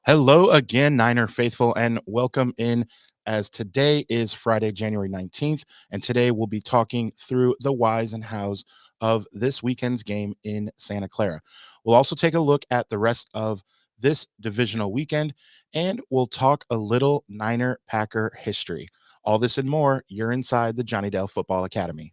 Hello again, Niner faithful, and welcome in as today is Friday, January 19th, and today we'll be talking through the whys and hows of this weekend's game in Santa Clara. We'll also take a look at the rest of this divisional weekend, and we'll talk a little Niner Packer history. All this and more, you're inside the Johnny Dell Football Academy.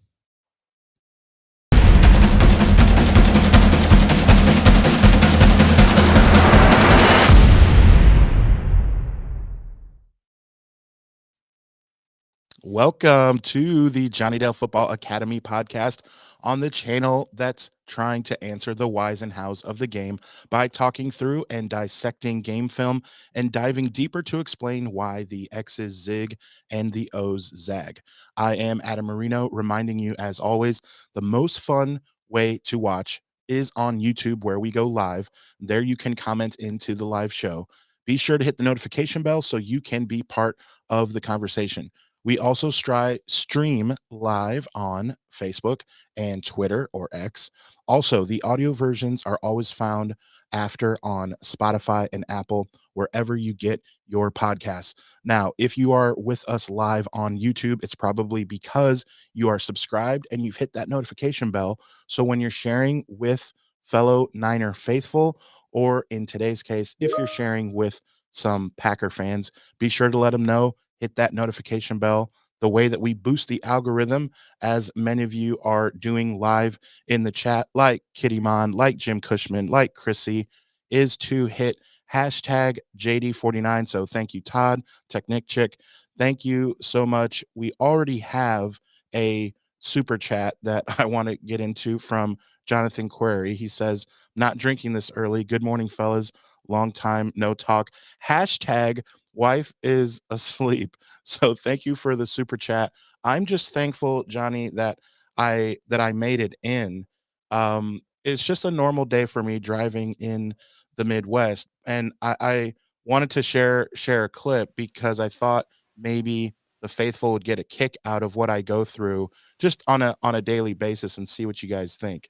Welcome to the Johnny Dell Football Academy podcast on the channel that's trying to answer the whys and hows of the game by talking through and dissecting game film and diving deeper to explain why the X's zig and the O's zag. I am Adam Marino, reminding you, as always, the most fun way to watch is on YouTube, where we go live. There you can comment into the live show. Be sure to hit the notification bell so you can be part of the conversation. We also stream live on Facebook and Twitter or X. Also, the audio versions are always found after on Spotify and Apple, wherever you get your podcasts. Now, if you are with us live on YouTube, it's probably because you are subscribed and you've hit that notification bell. So when you're sharing with fellow Niner faithful, or in today's case, if you're sharing with some Packer fans, be sure to let them know, hit that notification bell. The way that we boost the algorithm, as many of you are doing live in the chat, like Kitty Mon, like Jim Cushman, like Chrissy, is to hit hashtag JD49. So thank you, Todd, Technic Chick. Thank you so much. We already have a super chat that I want to get into from Jonathan Query. He says, not drinking this early. Good morning, fellas. Long time no talk. Hashtag wife is asleep. So thank you for the super chat. I'm just thankful, Johnny, that I made it in. It's just a normal day for me driving in the Midwest, and I wanted to share a clip because I thought maybe the faithful would get a kick out of what I go through just on a daily basis and see what you guys think.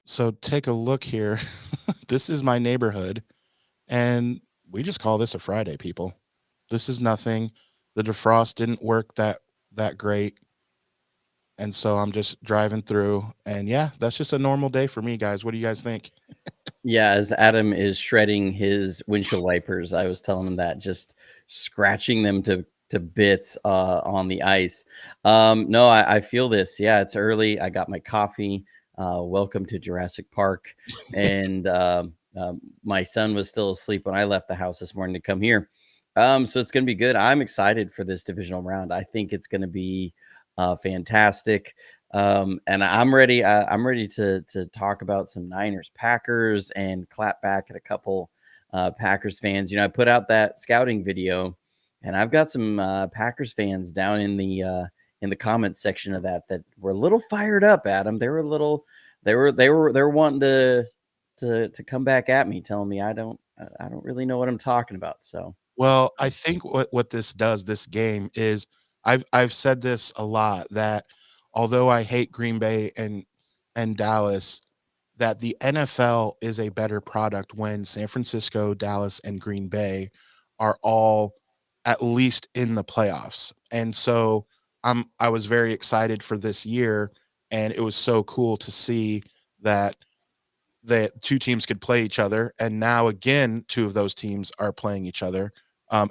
So take a look here. This is my neighborhood. And we just call this a Friday, people. This is nothing. The defrost didn't work that great. And so I'm just driving through. And yeah, that's just a normal day for me, guys. What do you guys think? Yeah, as Adam is shredding his windshield wipers, I was telling him that just scratching them to bits on the ice. No, I feel this. Yeah, it's early. I got my coffee. Welcome to Jurassic Park, and my son was still asleep when I left the house this morning to come here. So it's going to be good. I'm excited for this divisional round. I think it's going to be fantastic. And I'm ready. I'm ready to talk about some Niners Packers and clap back at a couple Packers fans. I put out that scouting video, and I've got some Packers fans down in the comments section of that were a little fired up. Adam, they were a little, they were wanting to come back at me, telling me I don't really know what I'm talking about. So Well, I think what this does, this game, is I've said this a lot, that although I hate Green Bay and Dallas, that the NFL is a better product when San Francisco, Dallas, and Green Bay are all at least in the playoffs. And so I was very excited for this year, and it was so cool to see that the two teams could play each other. And now again, two of those teams are playing each other.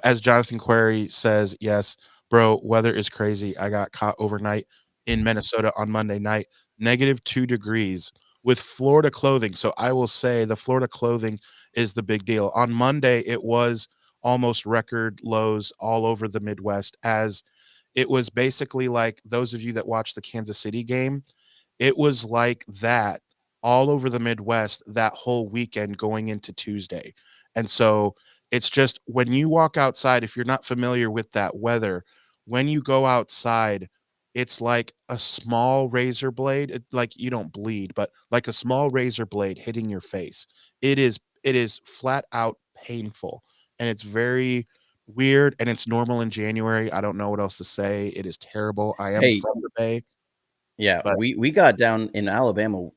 As Jonathan Query says, yes, bro, weather is crazy. I got caught overnight in Minnesota on Monday night, -2 degrees with Florida clothing. So I will say the Florida clothing is the big deal. On Monday, it was almost record lows all over the Midwest, as it was basically like, those of you that watched the Kansas City game, it was like that all over the Midwest that whole weekend going into Tuesday. And so it's just, when you walk outside, if you're not familiar with that weather, when you go outside, it's like a small razor blade. Like, you don't bleed, but like a small razor blade hitting your face. It is flat out painful, and it's very weird, and it's normal in January. I don't know what else to say. It is terrible. I am hey, from the Bay. Yeah, but we got down in Alabama,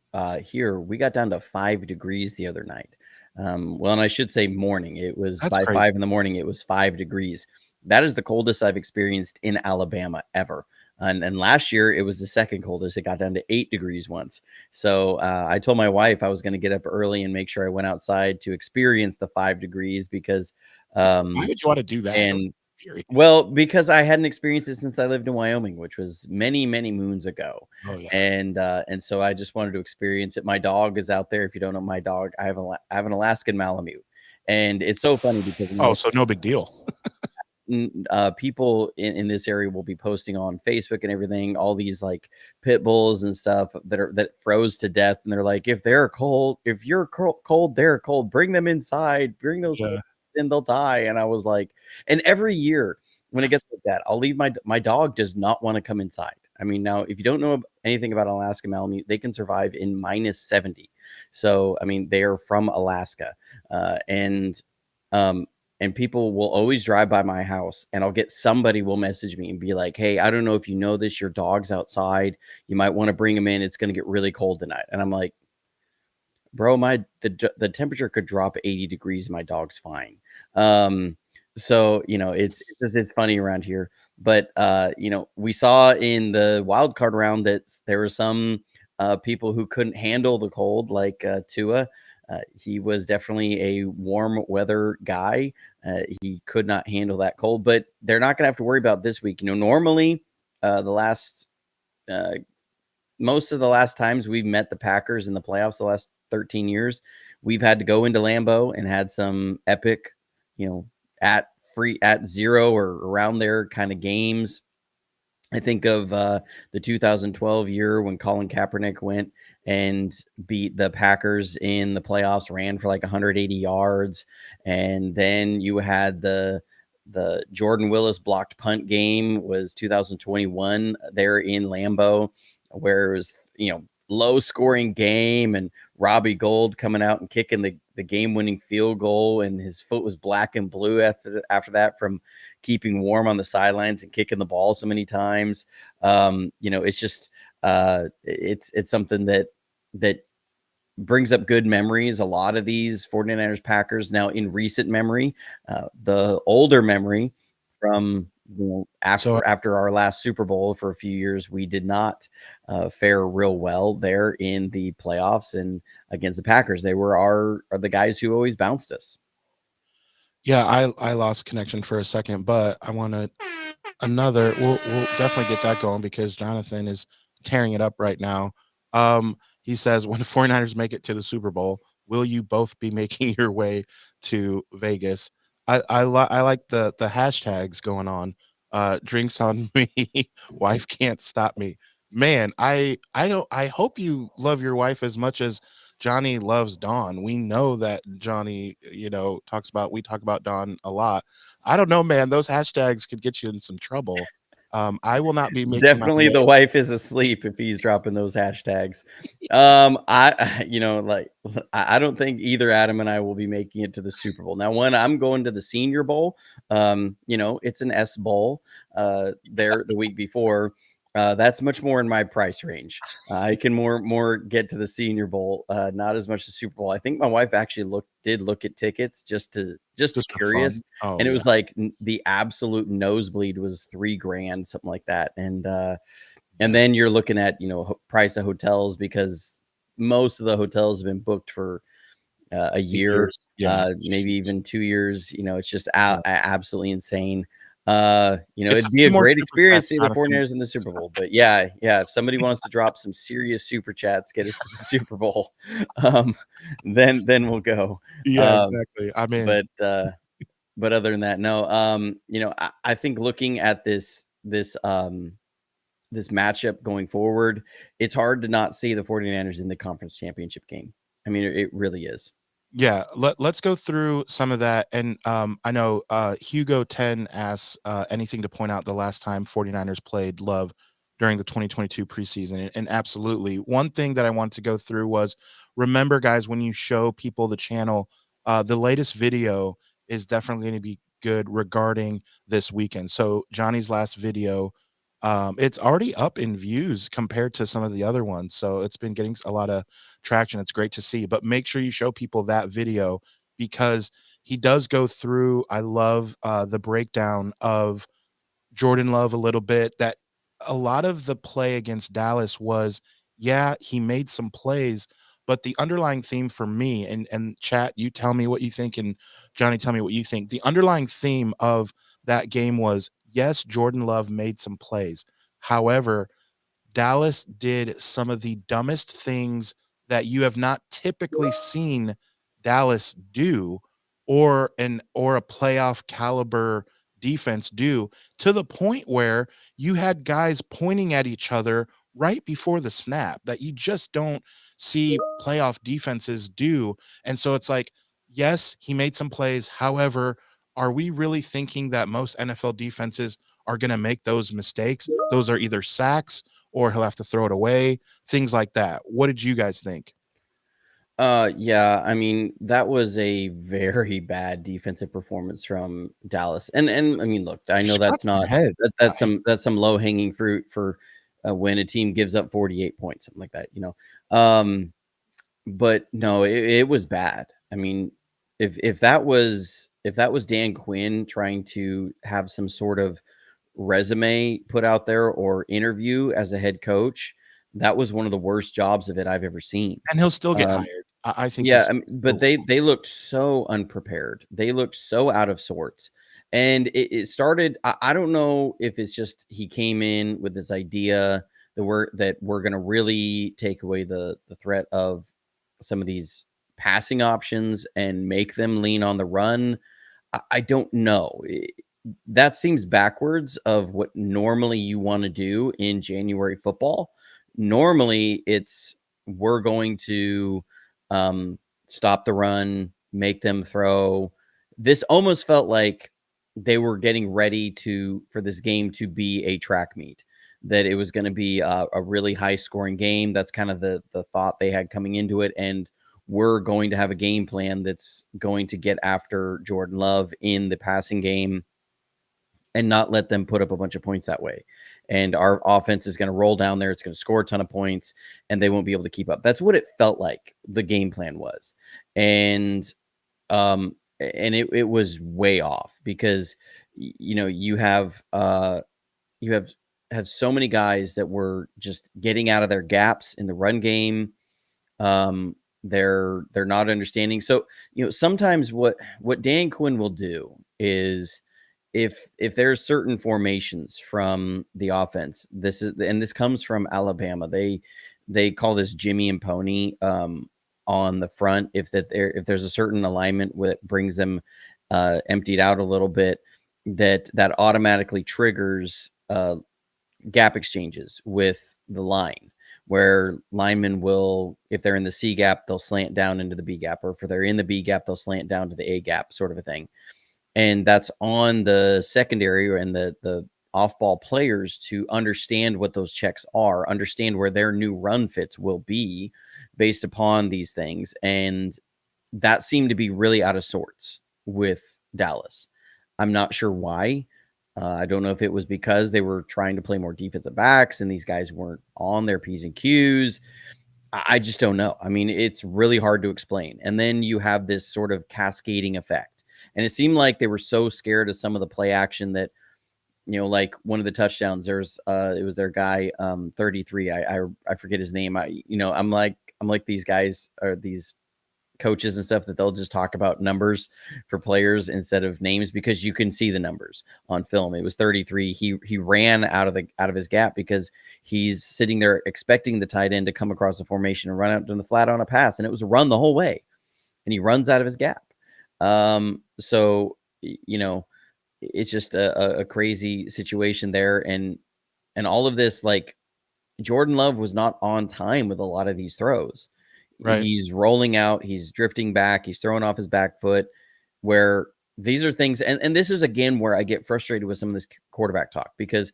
here, we got down to 5 degrees the other night. Well, and I should say morning. It was that's by 5 crazy. in the morning, it was 5 degrees. That is the coldest I've experienced in Alabama ever. And last year it was the second coldest. It got down to 8 degrees once. So I told my wife I was going to get up early and make sure I went outside to experience the 5 degrees because Why um would you wanna do that? and well, Serious. because I hadn't experienced it since I lived in Wyoming, which was many, many moons ago, Oh, yeah. and so I just wanted to experience it. My dog is out there. If you don't know my dog, I have an Alaskan Malamute, and it's so funny because Oh, so no big deal. people in this area will be posting on Facebook and everything, all these like pit bulls and stuff that froze to death, and they're like, if they're cold, if you're cold, they're cold. Bring them inside. Bring those Yeah. and they'll die. And I was like, and every year when it gets like that, I'll leave my dog does not want to come inside. I mean, now if you don't know anything about Alaska Malamute, they can survive in -70. So I mean, they are from Alaska, um, and people will always drive by my house, and I'll get somebody will message me and be like, "Hey, I don't know if you know this, your dog's outside. You might want to bring him in. It's going to get really cold tonight." And I'm like, bro, the temperature could drop 80 degrees. My dog's fine. So it's funny around here, but we saw in the wild card round that there were some people who couldn't handle the cold, like Tua. He was definitely a warm weather guy. He could not handle that cold, but they're not going to have to worry about this week. Normally, the last uh, most of the last times we've met the Packers in the playoffs the last 13 years, we've had to go into Lambeau and had some epic, you know, at 0 or around there kind of games. I think of the 2012 year when Colin Kaepernick went and beat the Packers in the playoffs, ran for like 180 yards, and then you had the Jordan Willis blocked punt game was 2021 there in Lambeau, where it was low scoring game and Robbie Gold coming out and kicking the game winning field goal, and his foot was black and blue after that from keeping warm on the sidelines and kicking the ball so many times. It's just it's something that brings up good memories. A lot of these 49ers Packers now in recent memory, the older memory from So after our last Super Bowl for a few years, we did not fare real well there in the playoffs and against the Packers. They were are the guys who always bounced us. yeah, I lost connection for a second, but I wanna another we'll definitely get that going because Jonathan is tearing it up right now. He says, "When the 49ers make it to the Super Bowl, will you both be making your way to Vegas?" I like the hashtags going on. Drinks on me, wife can't stop me. Man, I don't I hope you love your wife as much as Johnny loves Dawn. We know that Johnny, we talk about Dawn a lot. I don't know, man. Those hashtags could get you in some trouble. I will not be making my Definitely way. the wife is asleep if he's dropping those hashtags. I like I don't think either Adam and I will be making it to the Super Bowl. Now, when I'm going to the Senior Bowl, it's an S Bowl there the week before. That's much more in my price range. I can more get to the Senior Bowl, not as much the Super Bowl. I think my wife actually did look at tickets just to Just for fun. curious, Oh and it yeah, was like the absolute nosebleed was 3 grand, something like that. And yeah. then you're looking at price of hotels because most of the hotels have been booked for a year, Years. Yeah. maybe Jeez. even 2 years. It's just Yeah. absolutely insane. It's a It'd be few a more great super experience chats, to see the Jonathan. 49ers in the Super Bowl. But yeah, if somebody wants to drop some serious super chats, get us to the Super Bowl, um, then we'll go. Yeah, Um, exactly. I'm in. but but other than that, no. I think looking at this matchup going forward, it's hard to not see the 49ers in the conference championship game. I mean, it really is. Yeah, let's go through some of that. And I know Hugo 10 asks anything to point out the last time 49ers played Love during the 2022 preseason. And absolutely. One thing that I wanted to go through was remember, guys, when you show people the channel, the latest video is definitely going to be good regarding this weekend. So Johnny's last video It's already up in views compared to some of the other ones, so it's been getting a lot of traction. It's great to see, but make sure you show people that video because he does go through. I love the breakdown of Jordan Love a little bit, that a lot of the play against Dallas was, yeah, he made some plays, but the underlying theme for me, and chat, you tell me what you think, and Johnny, tell me what you think. The underlying theme of that game was, yes, Jordan Love made some plays. However, Dallas did some of the dumbest things that you have not typically seen Dallas do, or a playoff caliber defense do, to the point where you had guys pointing at each other right before the snap that you just don't see playoff defenses do. And so it's like, yes, he made some plays. However, are we really thinking that most NFL defenses are going to make those mistakes? Those are either sacks or he'll have to throw it away, things like that. What did you guys think? Yeah, I mean, that was a very bad defensive performance from Dallas. And I mean, look, I know Shot that's in not the head. that's some low-hanging fruit for when a team gives up 48 points, something like that, you know. Um, but no, it was bad. I mean, if that was Dan Quinn trying to have some sort of resume put out there or interview as a head coach, that was one of the worst jobs of it I've ever seen. And he'll still get Um, hired. I think yeah, I he's mean, but still. they looked so unprepared. They looked so out of sorts. And it started. I don't know if it's just he came in with this idea that we're gonna really take away the threat of some of these passing options and make them lean on the run. I don't know. That seems backwards of what normally you want to do in January football. Normally, it's we're going to stop the run, make them throw. This almost felt like they were getting ready for this game to be a track meet. That it was going to be a really high scoring game. That's kind of the thought they had coming into it, and we're going to have a game plan that's going to get after Jordan Love in the passing game and not let them put up a bunch of points that way. And our offense is going to roll down there. It's going to score a ton of points and they won't be able to keep up. That's what it felt like the game plan was. And it was way off because you know, you have so many guys that were just getting out of their gaps in the run game. Um, they're not understanding. So, you know, sometimes what Dan Quinn will do is if there's certain formations from the offense, this comes from Alabama. They call this Jimmy and Pony on the front. If there's a certain alignment that brings them emptied out a little bit, that automatically triggers gap exchanges with the line, where linemen will, if they're in the C gap, they'll slant down into the B gap, or if they're in the B gap, they'll slant down to the A gap, sort of a thing. And that's on the secondary and the off-ball players to understand what those checks are, understand where their new run fits will be based upon these things. And that seemed to be really out of sorts with Dallas. I'm not sure why. I don't know if it was because they were trying to play more defensive backs and these guys weren't on their P's and Q's. I just don't know. I mean, it's really hard to explain. And then you have this sort of cascading effect. And it seemed like they were so scared of some of the play action that, you know, like one of the touchdowns, it was their guy, 33. I forget his name. I'm like these guys or these coaches and stuff that they'll just talk about numbers for players instead of names because you can see the numbers on film. It was 33. He ran out of his gap because he's sitting there expecting the tight end to come across the formation and run out in the flat on a pass, and it was a run the whole way, and he runs out of his gap. So you know, it's just a crazy situation there, and all of this, like, Jordan Love was not on time with a lot of these throws. Right. He's rolling out, he's drifting back, he's throwing off his back foot, where these are things, and this is again where I get frustrated with some of this quarterback talk, because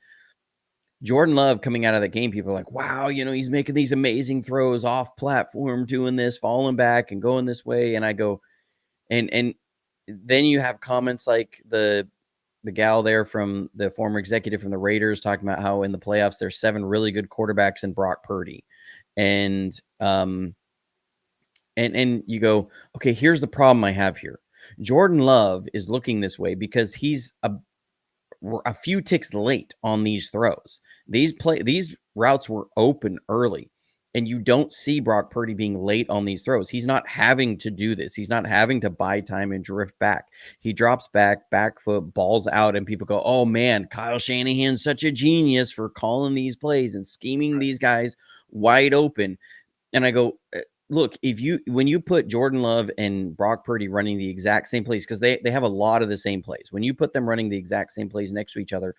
Jordan Love coming out of that game, people are like, wow, you know, he's making these amazing throws off platform, doing this, falling back and going this way. And I go, and then you have comments like the gal there from the former executive from the Raiders talking about how in the playoffs there's 7 really good quarterbacks in Brock Purdy, and and you go, okay, here's the problem I have here. Jordan Love is looking this way because he's a few ticks late on these throws. These routes were open early, and you don't see Brock Purdy being late on these throws. He's not having to do this. He's not having to buy time and drift back. He drops back foot, balls out, and people go, "Oh man, Kyle Shanahan's such a genius for calling these plays and scheming these guys wide open." And I go, look, when you put Jordan Love and Brock Purdy running the exact same plays, because they have a lot of the same plays. When you put them running the exact same plays next to each other,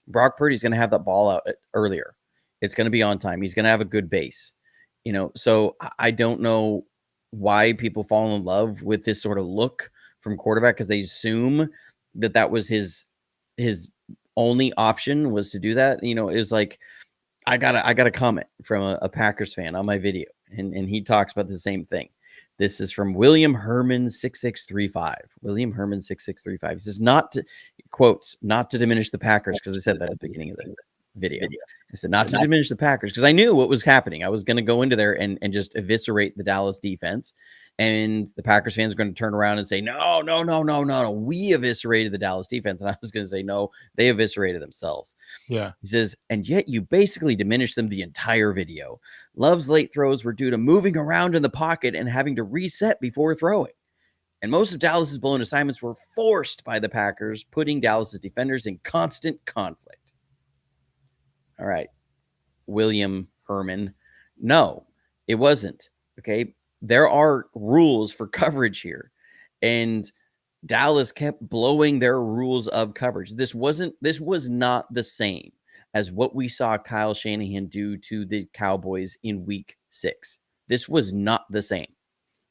Brock Purdy's going to have that ball out earlier. It's going to be on time. He's going to have a good base. So I don't know why people fall in love with this sort of look from quarterback, because they assume that was his only option was to do that. It was like, I got a comment from a Packers fan on my video, and he talks about the same thing. This is from William Herman 6635. William Herman 6635. He says, quotes, not to diminish the Packers, because I said that at the beginning of the video. I said not to diminish the Packers, because I knew what was happening. I was going to go into there and just eviscerate the Dallas defense. And the Packers fans are going to turn around and say, no, we eviscerated the Dallas defense. And I was going to say, no, they eviscerated themselves. Yeah. He says, and yet you basically diminished them the entire video. Love's late throws were due to moving around in the pocket and having to reset before throwing. And most of Dallas's blown assignments were forced by the Packers, putting Dallas's defenders in constant conflict. All right, William Herman. No, it wasn't. Okay. There are rules for coverage here, and Dallas kept blowing their rules of coverage. This was not the same as what we saw Kyle Shanahan do to the Cowboys in week 6. This was not the same.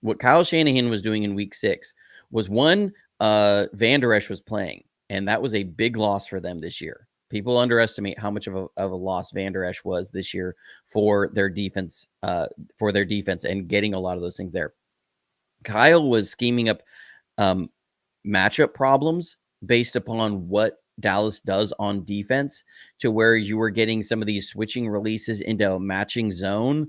What Kyle Shanahan was doing in week 6 was Van Der Esch was playing, and that was a big loss for them this year. People underestimate how much of a loss Van Der Esch was this year for their defense, and getting a lot of those things there. Kyle was scheming up matchup problems based upon what Dallas does on defense, to where you were getting some of these switching releases into a matching zone,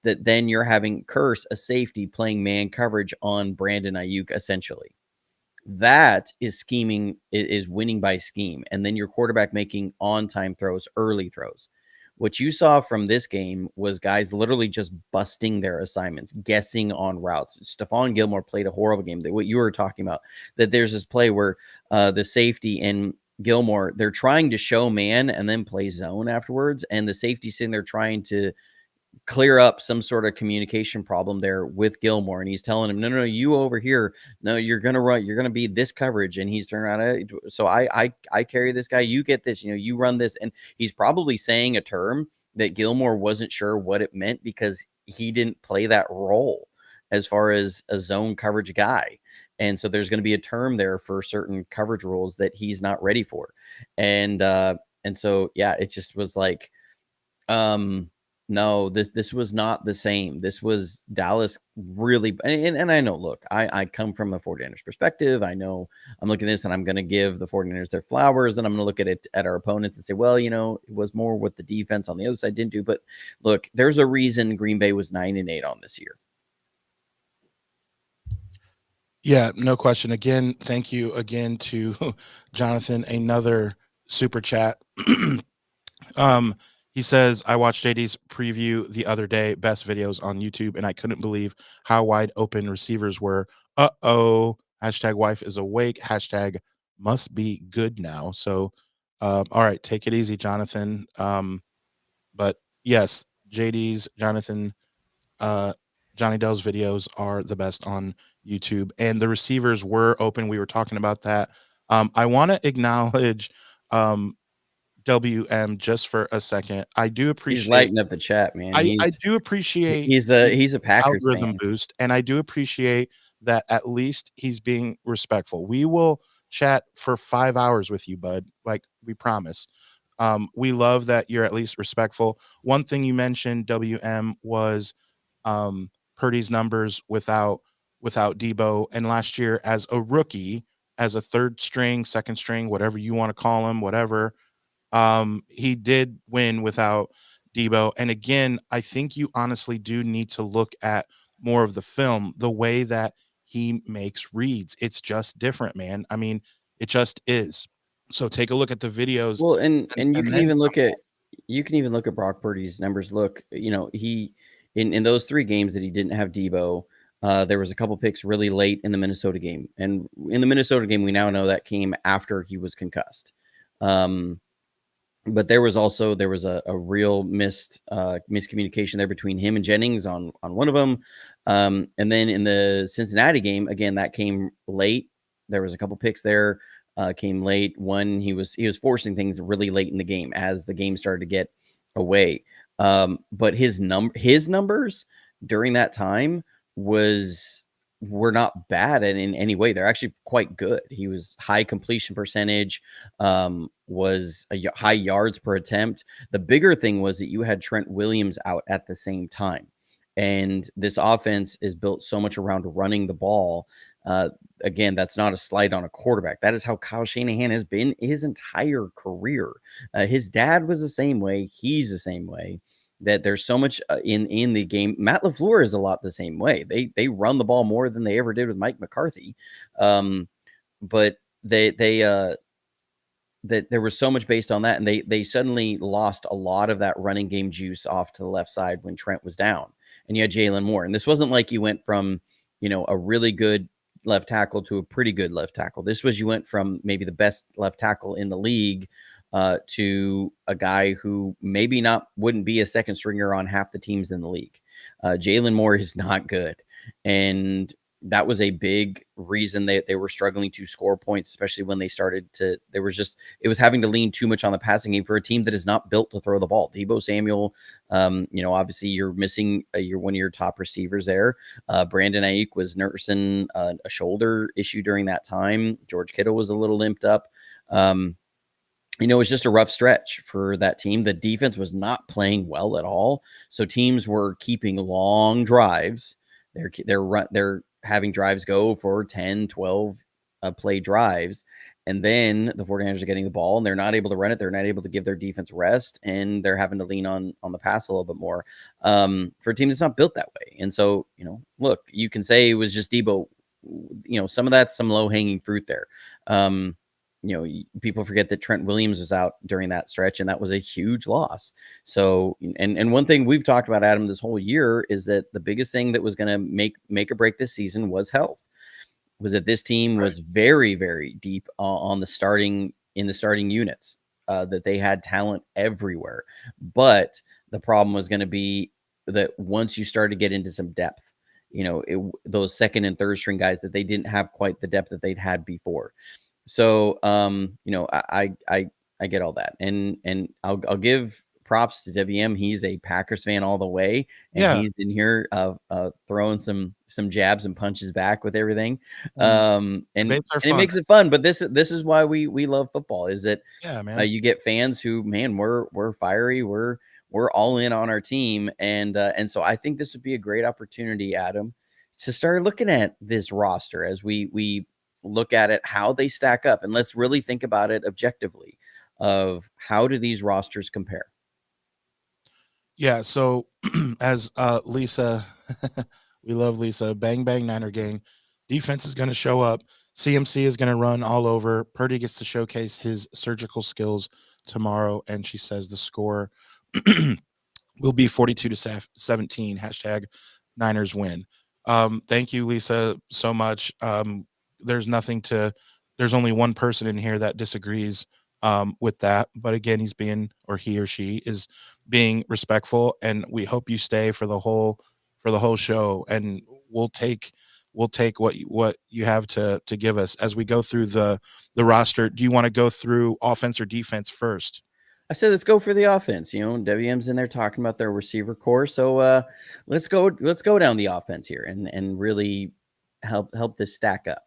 that then you're having Curse, a safety, playing man coverage on Brandon Ayuk, essentially. That is scheming, is winning by scheme. And then your quarterback making on-time throws, early throws. What you saw from this game was guys literally just busting their assignments, guessing on routes. Stephon Gilmore played a horrible game. What you were talking about, that there's this play where the safety and Gilmore, they're trying to show man and then play zone afterwards. And the safety's sitting there trying to clear up some sort of communication problem there with Gilmore, and he's telling him, no, you over here, no, you're gonna be this coverage, and he's turning around, so I carry this guy, you get this, you run this, and he's probably saying a term that Gilmore wasn't sure what it meant, because he didn't play that role as far as a zone coverage guy. And so there's going to be a term there for certain coverage rules that he's not ready for. And so, yeah, it just was like, no, this was not the same. This was Dallas really, and I know, look, I come from a 49ers perspective. I know I'm looking at this and I'm going to give the 49ers their flowers, and I'm going to look at it at our opponents and say, well, it was more what the defense on the other side didn't do. But look, there's a reason Green Bay was 9-8 on this year. Yeah, no question. Again, thank you again to Jonathan, another super chat. He says, I watched JD's preview the other day, best videos on YouTube, and I couldn't believe how wide open receivers were. Hashtag wife is awake. Hashtag must be good now. So, all right, take it easy, Jonathan. But yes, Jonathan, Johnny Dell's videos are the best on YouTube, and the receivers were open. We were talking about that. I want to acknowledge WM just for a second. I do appreciate he's lighting up the chat, man. I do appreciate he's a Packers algorithm fan. boost, and I do appreciate that at least he's being respectful. We will chat for 5 hours with you, bud. Like we promise. We love that you're at least respectful. One thing you mentioned, WM, was Purdy's numbers without Debo, and last year as a rookie, as a third string, second string, whatever you want to call him, whatever. He did win without Debo. And again, I think you honestly do need to look at more of the film, the way that he makes reads. It's just different, man. I mean, it just is. So take a look at the videos Well, and and then you can even look at Brock Purdy's numbers. Look, he in those 3 games that he didn't have Debo, there was a couple picks really late in the Minnesota game. And in the Minnesota game, we now know that came after he was concussed. But there was a real miscommunication there between him and Jennings on one of them. And then in the Cincinnati game, again, that came late. There was a couple picks there, came late. One, he was forcing things really late in the game as the game started to get away. But his numbers during that time were not bad in any way. They're actually quite good. He was high completion percentage, was high yards per attempt. The bigger thing was that you had Trent Williams out at the same time. And this offense is built so much around running the ball. Again, that's not a slight on a quarterback. That is how Kyle Shanahan has been his entire career. His dad was the same way. He's the same way. That there's so much in the game. Matt LaFleur is a lot the same way. They run the ball more than they ever did with Mike McCarthy. But that there was so much based on that, and they suddenly lost a lot of that running game juice off to the left side when Trent was down, and you had Jalen Moore. And this wasn't like you went from a really good left tackle to a pretty good left tackle. This was you went from maybe the best left tackle in the league to a guy who maybe wouldn't be a second stringer on half the teams in the league. Jalen Moore is not good. And that was a big reason they were struggling to score points, especially when it was having to lean too much on the passing game for a team that is not built to throw the ball. Debo Samuel, obviously you're missing one of your top receivers there. Brandon Ayuk was nursing a shoulder issue during that time. George Kittle was a little limped up. It was just a rough stretch for that team. The defense was not playing well at all. So teams were keeping long drives. They're having drives go for 10, 12 play drives. And then the 49ers are getting the ball and they're not able to run it. They're not able to give their defense rest, and they're having to lean on the pass a little bit more for a team that's not built that way. And so, look, you can say it was just Debo. Some of that's some low hanging fruit there. People forget that Trent Williams was out during that stretch, and that was a huge loss. So, and one thing we've talked about, Adam, this whole year is that the biggest thing that was going to make or break this season was health. Was that this team was very, very deep in the starting units, that they had talent everywhere. But the problem was going to be that once you start to get into some depth, those second and third string guys, that they didn't have quite the depth that they'd had before. So, I get all that, and I'll give props to WM. He's a Packers fan all the way, and he's in here throwing some jabs and punches back with everything. And it makes it fun. But this is why we love football. Is that you get fans who, man, we're fiery, we're all in on our team, and so I think this would be a great opportunity, Adam, to start looking at this roster as we look at it, how they stack up, and let's really think about it objectively of how do these rosters compare. Yeah, so as Lisa, we love Lisa, bang bang Niner gang, defense is going to show up, CMC is going to run all over, Purdy gets to showcase his surgical skills tomorrow, and she says the score will be 42-17, hashtag Niners win. Thank you, Lisa, so much. There's only one person in here that disagrees with that. But again, he or she is being respectful, and we hope you stay for the whole show, and we'll take what you have to give us as we go through the roster. Do you want to go through offense or defense first? I said, let's go for the offense. WM's in there talking about their receiver core. So let's go down the offense here and really help this stack up.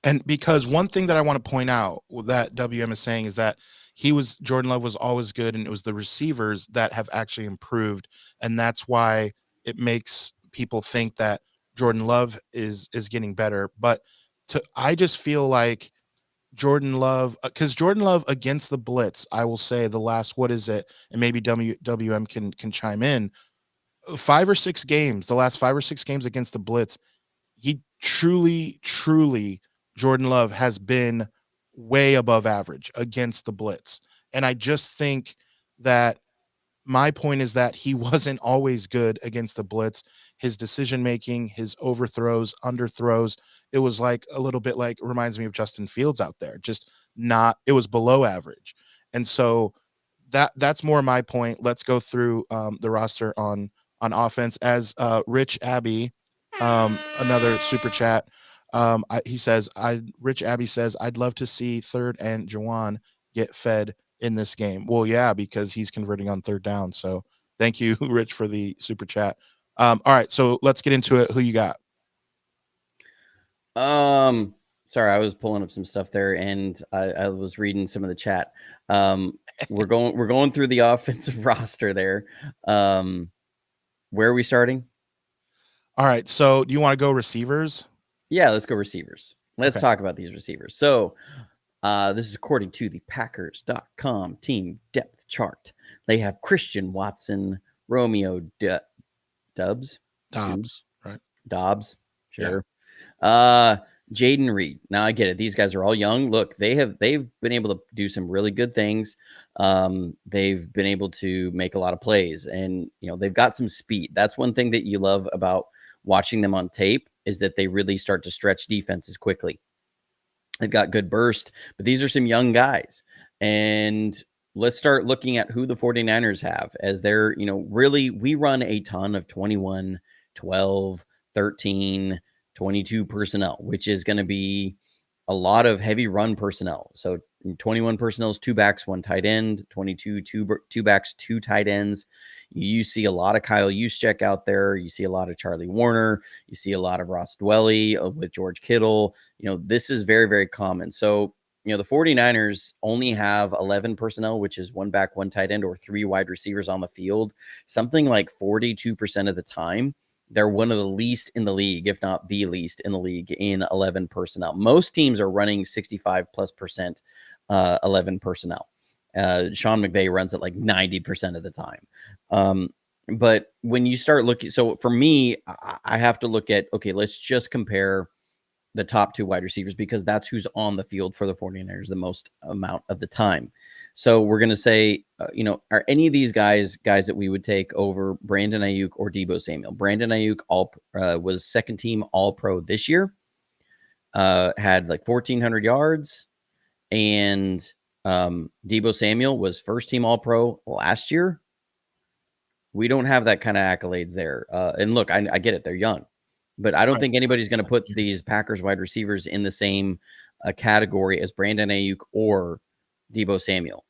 And because one thing that I want to point out that WM is saying is that Jordan Love was always good, and it was the receivers that have actually improved. And that's why it makes people think that Jordan Love is getting better. But I just feel like Jordan Love, because Jordan Love against the blitz, I will say the last, what is it? And maybe WM can chime in. 5 or 6 games, the last 5 or 6 games against the blitz, he truly, Jordan Love has been way above average against the blitz. And I just think that my point is that he wasn't always good against the blitz. His decision making, his overthrows, underthrows, it was like a little bit like, reminds me of Justin Fields out there. Just not, it was below average. And so that's more my point. Let's go through the roster on offense as Rich Abbey, another super chat. He says, Rich Abbey says, I'd love to see Third and Jawan get fed in this game. Well, yeah, because he's converting on third down. So thank you, Rich, for the super chat. All right, so let's get into it. Who you got? Sorry, I was pulling up some stuff there, and I was reading some of the chat. We're going through the offensive roster there. Where are we starting? All right, so do you want to go receivers? Yeah, let's go receivers. Let's Okay. talk about these receivers. So, this is according to the Packers.com team depth chart. They have Christian Watson, Romeo Dobbs, Right? Dobbs, Yeah. sure. Jaden Reed. Now I get it. These guys are all young. Look, they've been able to do some really good things. They've been able to make a lot of plays, and they've got some speed. That's one thing that you love about watching them on tape, is that they really start to stretch defenses quickly. They've got good burst, but these are some young guys. And let's start looking at who the 49ers have as they're, really, we run a ton of 21, 12, 13, 22 personnel, which is going to be a lot of heavy run personnel. So 21 personnel is 2 backs, 1 tight end, 22, two backs, 2 tight ends. You see a lot of Kyle Juszczyk out there. You see a lot of Charlie Warner. You see a lot of Ross Dwelly with George Kittle. This is very, very common. So, the 49ers only have 11 personnel, which is 1 back, 1 tight end, or 3 wide receivers on the field. Something like 42% of the time, they're one of the least in the league, if not the least in the league, in 11 personnel. Most teams are running 65+% 11 personnel. Sean McVay runs it like 90% of the time. But when you start looking, so for me, I have to look at, okay, let's just compare the top 2 wide receivers, because that's who's on the field for the 49ers the most amount of the time. So we're going to say, are any of these guys that we would take over Brandon Ayuk or Deebo Samuel? Brandon Ayuk was second team All-Pro this year, had like 1,400 yards, and Deebo Samuel was first team All-Pro last year. We don't have that kind of accolades there. And look, I get it. They're young. But I don't think anybody's going to put these Packers wide receivers in the same category as Brandon Ayuk or Deebo Samuel.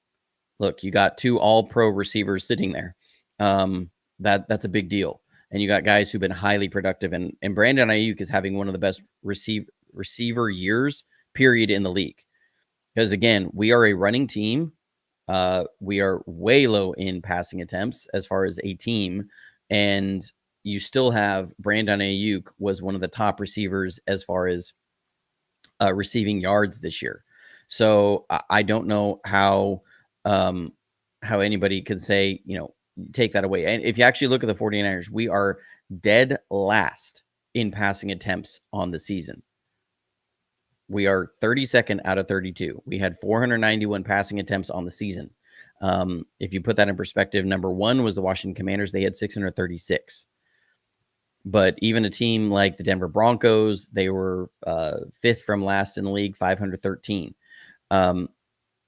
Look, you got 2 all-pro receivers sitting there. That's a big deal. And you got guys who've been highly productive. And Brandon Ayuk is having one of the best receiver years, period, in the league. Because, again, we are a running team. We are way low in passing attempts as far as a team. And you still have Brandon Ayuk was one of the top receivers as far as receiving yards this year. So I don't know how anybody could say, take that away. And if you actually look at the 49ers, we are dead last in passing attempts on the season. We are 32nd out of 32. We had 491 passing attempts on the season. If you put that in perspective, number 1 was the Washington Commanders. They had 636. But even a team like the Denver Broncos, they were 5th from last in the league, 513.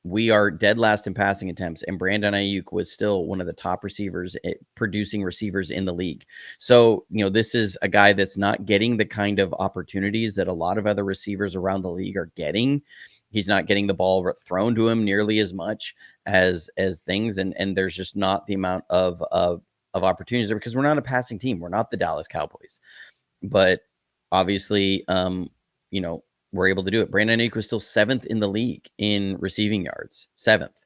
We are dead last in passing attempts, and Brandon Ayuk was still one of the top receivers, producing receivers in the league. So, this is a guy that's not getting the kind of opportunities that a lot of other receivers around the league are getting. He's not getting the ball thrown to him nearly as much as things, and there's just not the amount of opportunities there, because we're not a passing team. We're not the Dallas Cowboys, but obviously, we're able to do it. Brandon Ayuk was still 7th in the league in receiving yards, 7th.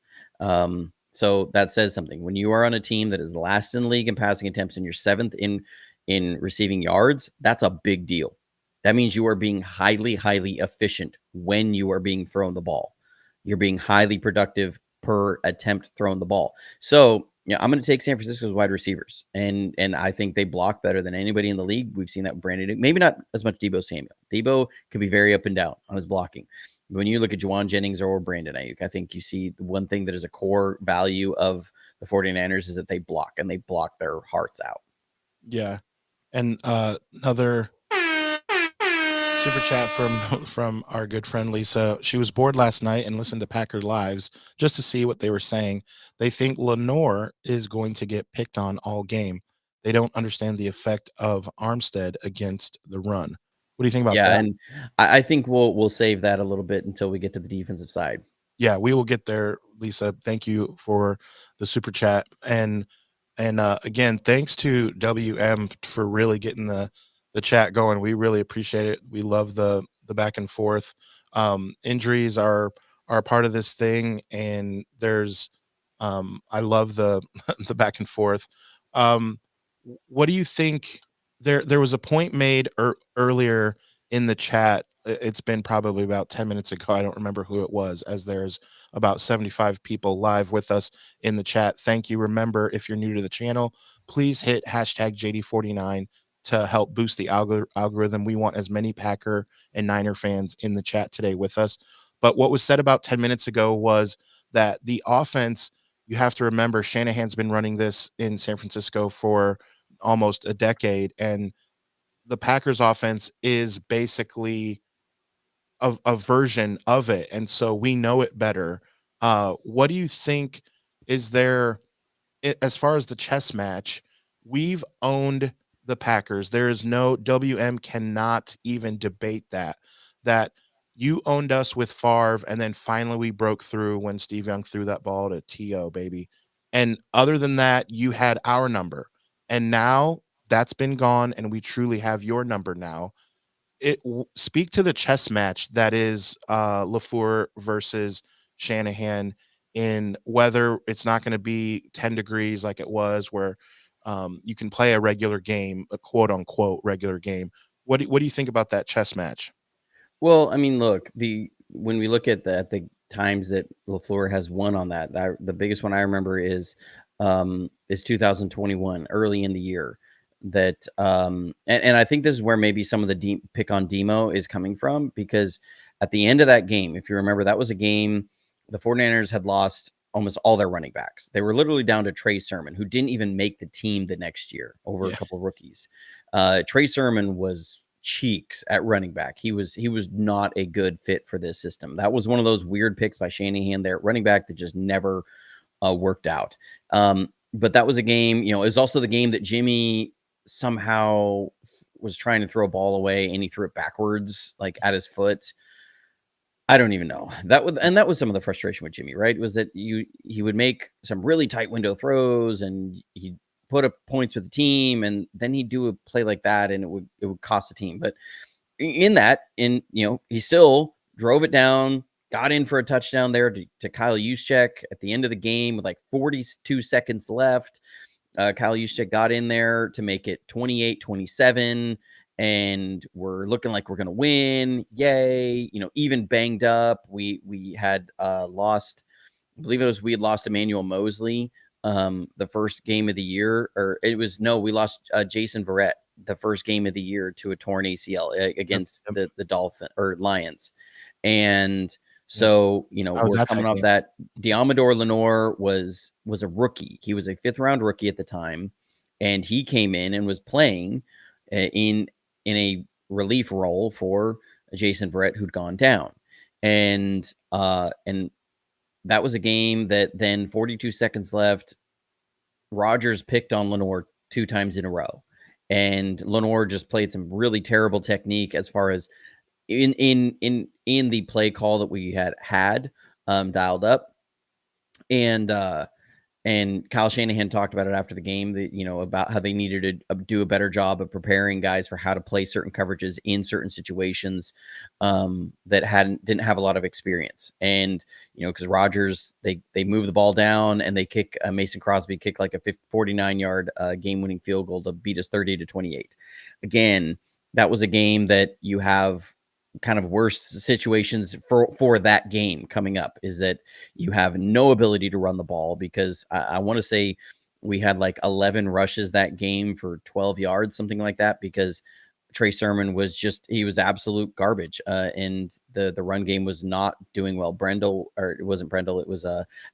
So that says something. When you are on a team that is last in the league in passing attempts and you're 7th in receiving yards, that's a big deal. That means you are being highly, highly efficient when you are being thrown the ball. You're being highly productive per attempt thrown the ball. So, I'm going to take San Francisco's wide receivers, and I think they block better than anybody in the league. We've seen that with Brandon. Maybe not as much Deebo Samuel. Deebo can be very up and down on his blocking. When you look at Juwan Jennings or Brandon Ayuk, I think you see the one thing that is a core value of the 49ers is that they block, and they block their hearts out. Yeah. And another super chat from our good friend Lisa. She was bored last night and listened to Packer Lives just to see what they were saying. They think Lenore is going to get picked on all game. They don't understand the effect of Armstead against the run. What do you think about Yeah, that? and I think we'll save that a little bit until we get to the defensive side. Yeah, we will get there, Lisa. Thank you for the super chat. And again, thanks to WM for really getting the chat going. We really appreciate it. We love the back and forth. Injuries are a part of this thing, and there's I love the the back and forth. Um, what do you think? There was a point made earlier in the chat. It's been probably about 10 minutes ago. I don't remember who it was, as there's about 75 people live with us in the chat. Thank you. Remember, if you're new to the channel, please hit hashtag JD49 to help boost the algorithm. We want as many Packer and Niner fans in the chat today with us. But what was said about 10 minutes ago was that the offense, you have to remember, Shanahan's been running this in San Francisco for almost a decade, and the Packers offense is basically a version of it, and so we know it better. What do you think? Is there, as far as the chess match, we've owned the Packers. There is no, WM cannot even debate that you owned us with Favre, and then finally we broke through when Steve Young threw that ball to T.O., baby. And other than that, you had our number. And now that's been gone, and we truly have your number now. Speak to the chess match that is LaFleur versus Shanahan, in whether it's not going to be 10 degrees like it was, where you can play a regular game, a quote unquote regular game. What do you think about that chess match? Well, I mean, look, when we look at the times that LaFleur has won on that, the biggest one I remember is 2021, early in the year. That and I think this is where maybe some of the pick on Demo is coming from, because at the end of that game, if you remember, that was a game the 49ers had lost almost all their running backs. They were literally down to Trey Sermon, who didn't even make the team the next year over a Yeah. couple rookies. Trey Sermon was cheeks at running back. He was not a good fit for this system. That was one of those weird picks by Shanahan there at running back that just never worked out. But that was a game, it was also the game that Jimmy somehow was trying to throw a ball away and he threw it backwards, like at his foot. I don't even know. That was some of the frustration with Jimmy, right? Was that he would make some really tight window throws and he'd put up points with the team, and then he'd do a play like that and it would cost the team. But he still drove it down, got in for a touchdown there to Kyle Juszczyk at the end of the game with like 42 seconds left. Kyle Juszczyk got in there to make it 28-27, and we're looking like we're going to win. Yay. Even banged up. We had lost, I believe we had lost Emmanuel Mosley the first game of the year, we lost Jason Verrett the first game of the year to a torn ACL against Yep. the Dolphins or Lions. And so, I was we're at coming that off game. that. Diamador Lenore was a rookie. He was a 5th round rookie at the time, and he came in and was playing in a relief role for Jason Verrett, who'd gone down. And that was a game that then 42 seconds left, Rodgers picked on Lenore 2 times in a row. And Lenore just played some really terrible technique as far as in the play call that we had dialed up. And Kyle Shanahan talked about it after the game, that about how they needed to do a better job of preparing guys for how to play certain coverages in certain situations that didn't have a lot of experience. And because Rodgers, they move the ball down and they kick Mason Crosby kicked like a 49-yard game-winning field goal to beat us 30-28. Again, that was a game that you have kind of worst situations for that game coming up, is that you have no ability to run the ball, because I want to say we had like 11 rushes that game for 12 yards, something like that, because Trey Sermon he was absolute garbage. And the run game was not doing well. It wasn't Brendel, it was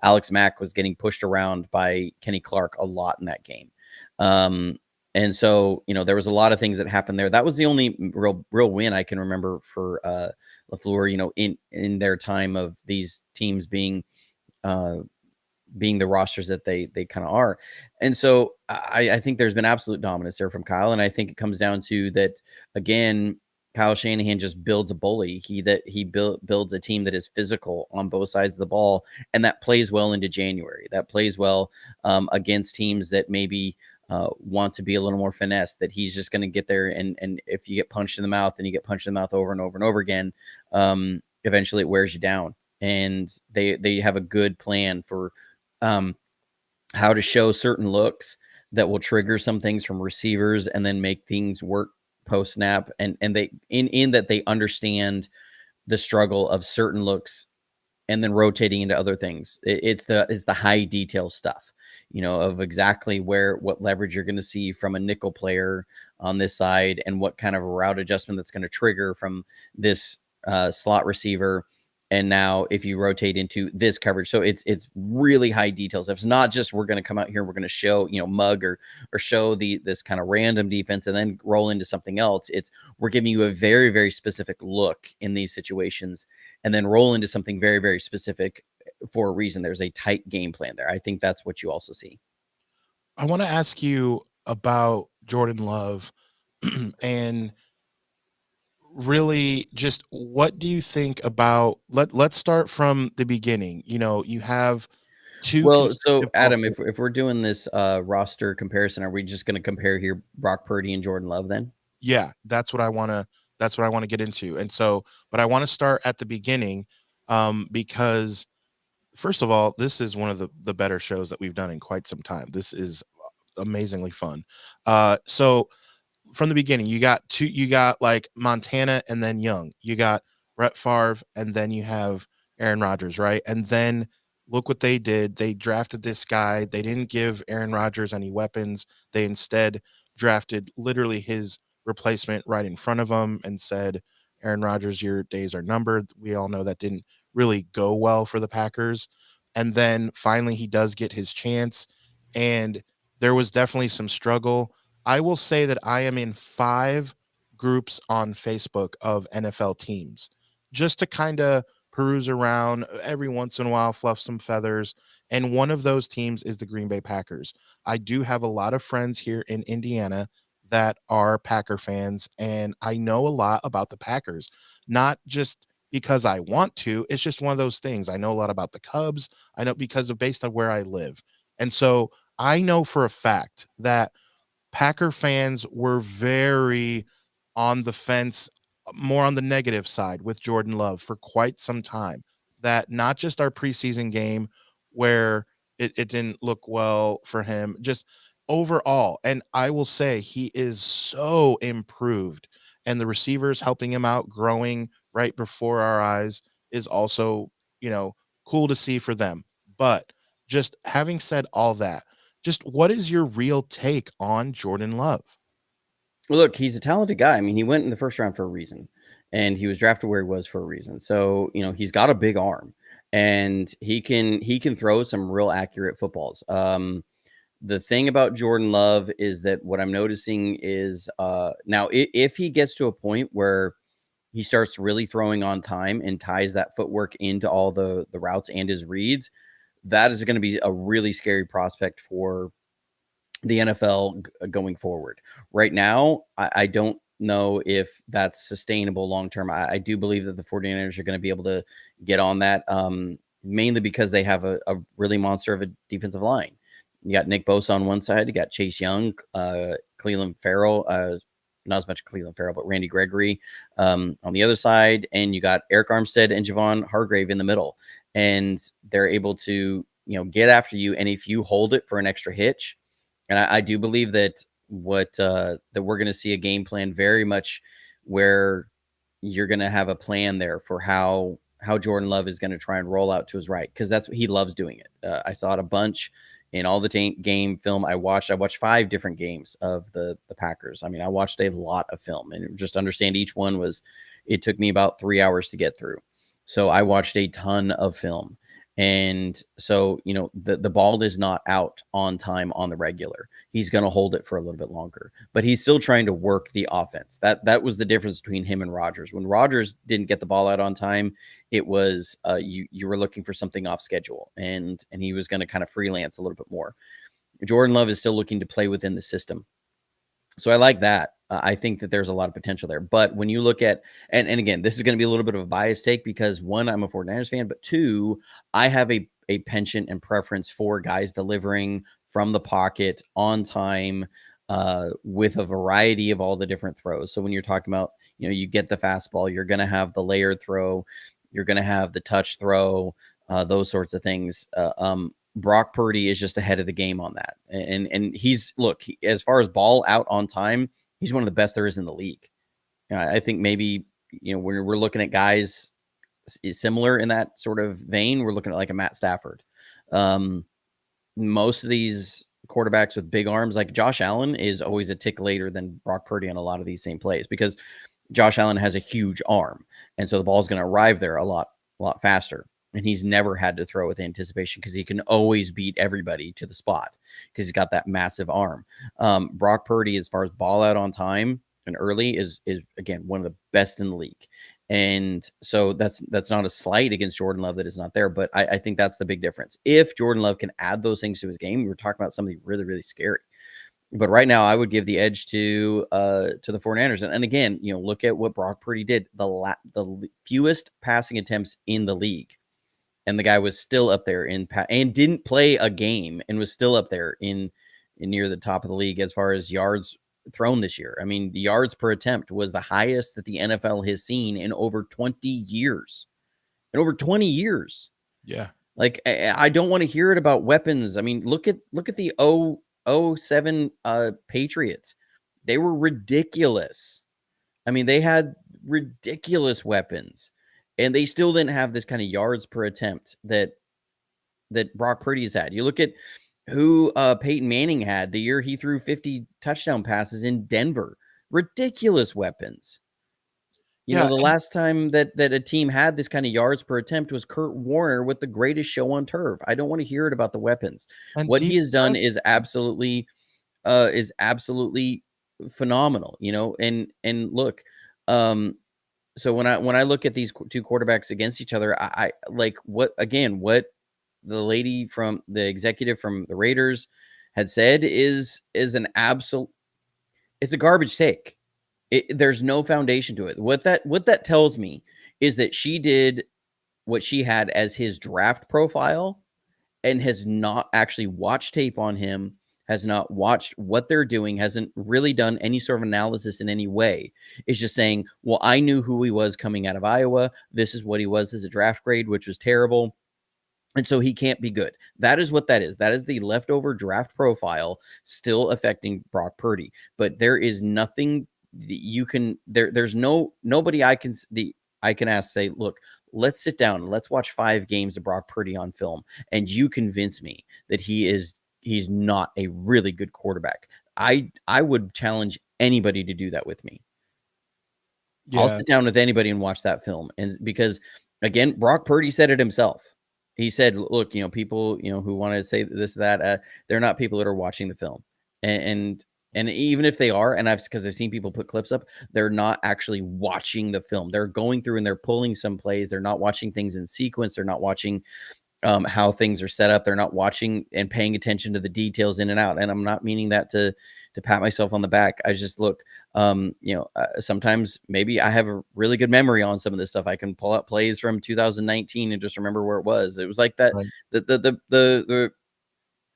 Alex Mack was getting pushed around by Kenny Clark a lot in that game. And so, there was a lot of things that happened there. That was the only real win I can remember for LaFleur, in their time of these teams uh, being the rosters that they kind of are. And so I think there's been absolute dominance there from Kyle. And I think it comes down to that, again, Kyle Shanahan just builds a bully. He builds a team that is physical on both sides of the ball, and that plays well into January. That plays well against teams that maybe want to be a little more finesse, that he's just going to get there. And if you get punched in the mouth, and you get punched in the mouth over and over and over again, eventually it wears you down. And they have a good plan for how to show certain looks that will trigger some things from receivers and then make things work post snap. And they in that they understand the struggle of certain looks and then rotating into other things. It's the high detail stuff, of exactly what leverage you're going to see from a nickel player on this side, and what kind of a route adjustment that's going to trigger from this slot receiver. And now if you rotate into this coverage, so it's really high details. It's not just, we're going to come out here and we're going to show, mug or show this kind of random defense and then roll into something else. It's, we're giving you a very, very specific look in these situations, and then roll into something very, very specific for a reason. There's a tight game plan there. I think that's what you also see. I want to ask you about Jordan Love and really just what do you think about let's start from the beginning. You have two Well, so consecutive Adam, offense. if we're doing this roster comparison, are we just going to compare here Brock Purdy and Jordan Love then? Yeah, that's what I want to get into. And so, but I want to start at the beginning, because first of all, this is one of the better shows that we've done in quite some time. This is amazingly fun. So from the beginning, you got like Montana and then Young. You got Brett Favre and then you have Aaron Rodgers, right? And then look what they did. They drafted this guy. They didn't give Aaron Rodgers any weapons. They instead drafted literally his replacement right in front of him and said, Aaron Rodgers, your days are numbered. We all know that didn't really go well for the Packers. And then finally he does get his chance. And there was definitely some struggle. I will say that I am in 5 groups on Facebook of NFL teams just to kind of peruse around every once in a while, fluff some feathers. And one of those teams is the Green Bay Packers. I do have a lot of friends here in Indiana that are Packer fans, and I know a lot about the Packers, not just because I want to. It's just one of those things. I know a lot about the Cubs. I know because of based on where I live. And so I know for a fact that Packer fans were very on the fence, more on the negative side with Jordan Love for quite some time. That not just our preseason game where it didn't look well for him, just overall. And I will say he is so improved, and the receivers helping him out, growing right before our eyes is also, you know, cool to see for them. But just having said all that, just what is your real take on Jordan Love? Well, look, he's a talented guy. I mean, he went in the first round for a reason, and he was drafted where he was for a reason. So, he's got a big arm, and he can throw some real accurate footballs. The thing about Jordan Love is that what I'm noticing is now if he gets to a point where he starts really throwing on time and ties that footwork into all the routes and his reads, that is going to be a really scary prospect for the NFL going forward. Right now, I don't know if that's sustainable long term. I do believe that the 49ers are going to be able to get on that, mainly because they have a really monster of a defensive line. You got Nick Bosa on one side, you got Chase Young, Cleveland Farrell, not as much Cleveland Farrell, but Randy Gregory on the other side, and you got Eric Armstead and Javon Hargrave in the middle, and they're able to get after you. And if you hold it for an extra hitch, and I do believe that that we're going to see a game plan very much where you're going to have a plan there for how Jordan Love is going to try and roll out to his right, because that's what he loves doing it. I saw it a bunch in all the game film I watched. I watched 5 different games of the Packers. I mean, I watched a lot of film, and just understand each one it took me about 3 hours to get through. So I watched a ton of film. And so, the ball is not out on time on the regular. He's going to hold it for a little bit longer, but he's still trying to work the offense. That was the difference between him and Rodgers. When Rodgers didn't get the ball out on time, it was you were looking for something off schedule, and he was going to kind of freelance a little bit more. Jordan Love is still looking to play within the system. So I like that. I think that there's a lot of potential there. But when you look at, and again, this is going to be a little bit of a biased take because 1, I'm a 49ers fan, but 2, I have a penchant and preference for guys delivering from the pocket on time with a variety of all the different throws. So when you're talking about, you get the fastball, you're going to have the layered throw, you're going to have the touch throw, those sorts of things. Brock Purdy is just ahead of the game on that. And as far as ball out on time, he's one of the best there is in the league. I think maybe, when we're looking at guys similar in that sort of vein, we're looking at like a Matt Stafford. Most of these quarterbacks with big arms, like Josh Allen, is always a tick later than Brock Purdy on a lot of these same plays because Josh Allen has a huge arm. And so the ball is going to arrive there a lot faster. And he's never had to throw with anticipation because he can always beat everybody to the spot because he's got that massive arm. Brock Purdy, as far as ball out on time and early, is again one of the best in the league. And so that's not a slight against Jordan Love that is not there, but I think that's the big difference. If Jordan Love can add those things to his game, we're talking about something really, really scary. But right now, I would give the edge to the 49ers. And again, look at what Brock Purdy did. The fewest passing attempts in the league. And the guy was still up there and didn't play a game and was still up there in near the top of the league as far as yards thrown this year. I mean, the yards per attempt was the highest that the NFL has seen in over 20 years. In over 20 years. Yeah. Like, I don't want to hear it about weapons. I mean, look at the 07 Patriots. They were ridiculous. I mean, they had ridiculous weapons. And they still didn't have this kind of yards per attempt that Brock Purdy's had. You look at who Peyton Manning had the year he threw 50 touchdown passes in Denver. Ridiculous weapons. The last time that a team had this kind of yards per attempt was Kurt Warner with the greatest show on turf. I don't want to hear it about the weapons. What he has done is absolutely phenomenal, and look, so when I look at these 2 quarterbacks against each other, I like what the lady from the executive from the Raiders had said is an absolute, it's a garbage take. There's no foundation to it. What that tells me is that she did what she had as his draft profile and has not actually watched tape on him, has not watched what they're doing, hasn't really done any sort of analysis in any way. It's just saying, well, I knew who he was coming out of Iowa. This is what he was as a draft grade, which was terrible. And so he can't be good. That is what that is. That is the leftover draft profile still affecting Brock Purdy. But there is nothing you can, there's nobody I can ask, say, look, let's sit down and let's watch 5 games of Brock Purdy on film. And you convince me that he's not a really good quarterback. I would challenge anybody to do that with me. Yeah. I'll sit down with anybody and watch that film. And because again, Brock Purdy said it himself. He said, look, people, who want to say this, that, they're not people that are watching the film. And even if they are, and because I've seen people put clips up, they're not actually watching the film. They're going through and they're pulling some plays. They're not watching things in sequence. They're not watching how things are set up. They're not watching and paying attention to the details in and out. And I'm not meaning that to pat myself on the back. I just look, sometimes maybe I have a really good memory on some of this stuff. I can pull out plays from 2019 and just remember where it was. It was like that. Right. The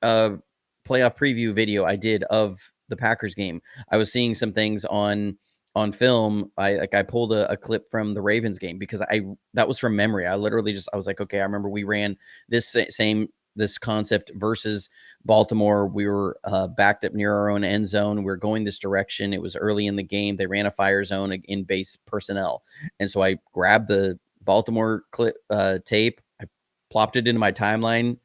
playoff preview video I did of the Packers game. I was seeing some things on film. I pulled a clip from the Ravens game because that was from memory. I literally I was like, okay, I remember we ran this this concept versus Baltimore. We were backed up near our own end zone. We were going this direction. It was early in the game. They ran a fire zone in base personnel. And so I grabbed the Baltimore clip tape. I plopped it into my timeline,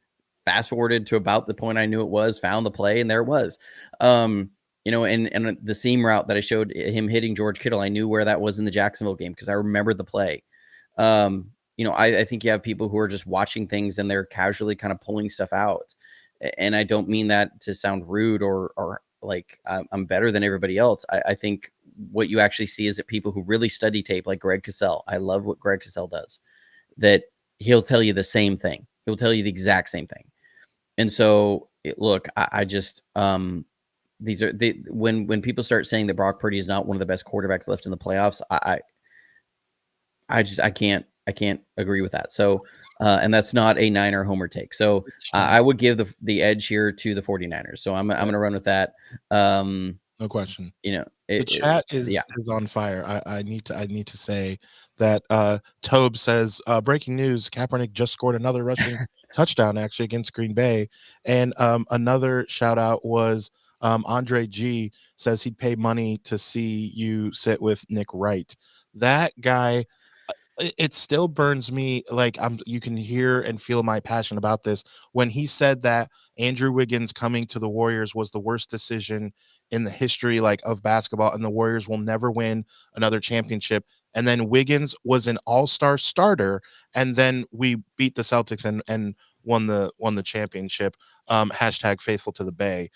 fast forwarded to about the point I knew it was, found the play, and there it was. And the seam route that I showed him hitting George Kittle, I knew where that was in the Jacksonville game because I remembered the play. I think you have people who are just watching things and they're casually kind of pulling stuff out. And I don't mean that to sound rude or like I'm better than everybody else. I think what you actually see is that people who really study tape, like Greg Cosell, I love what Greg Cosell does, that he'll tell you the same thing. He'll tell you the exact same thing. And so, look, I just when people start saying that Brock Purdy is not one of the best quarterbacks left in the playoffs, I can't agree with that. So, and that's not a Niner homer take. So I would give the edge here to the 49ers. So I'm going to run with that. No question. The chat is on fire. I need to say that Tobe says breaking news: Kaepernick just scored another rushing touchdown actually against Green Bay. And another shout out was Andre G says he'd pay money to see you sit with Nick Wright. That guy, it still burns me. Like you can hear and feel my passion about this when he said that Andrew Wiggins coming to the Warriors was the worst decision in the history of basketball, and the Warriors will never win another championship. And then Wiggins was an all-star starter, and then we beat the Celtics and won the championship. Hashtag faithful to the Bay.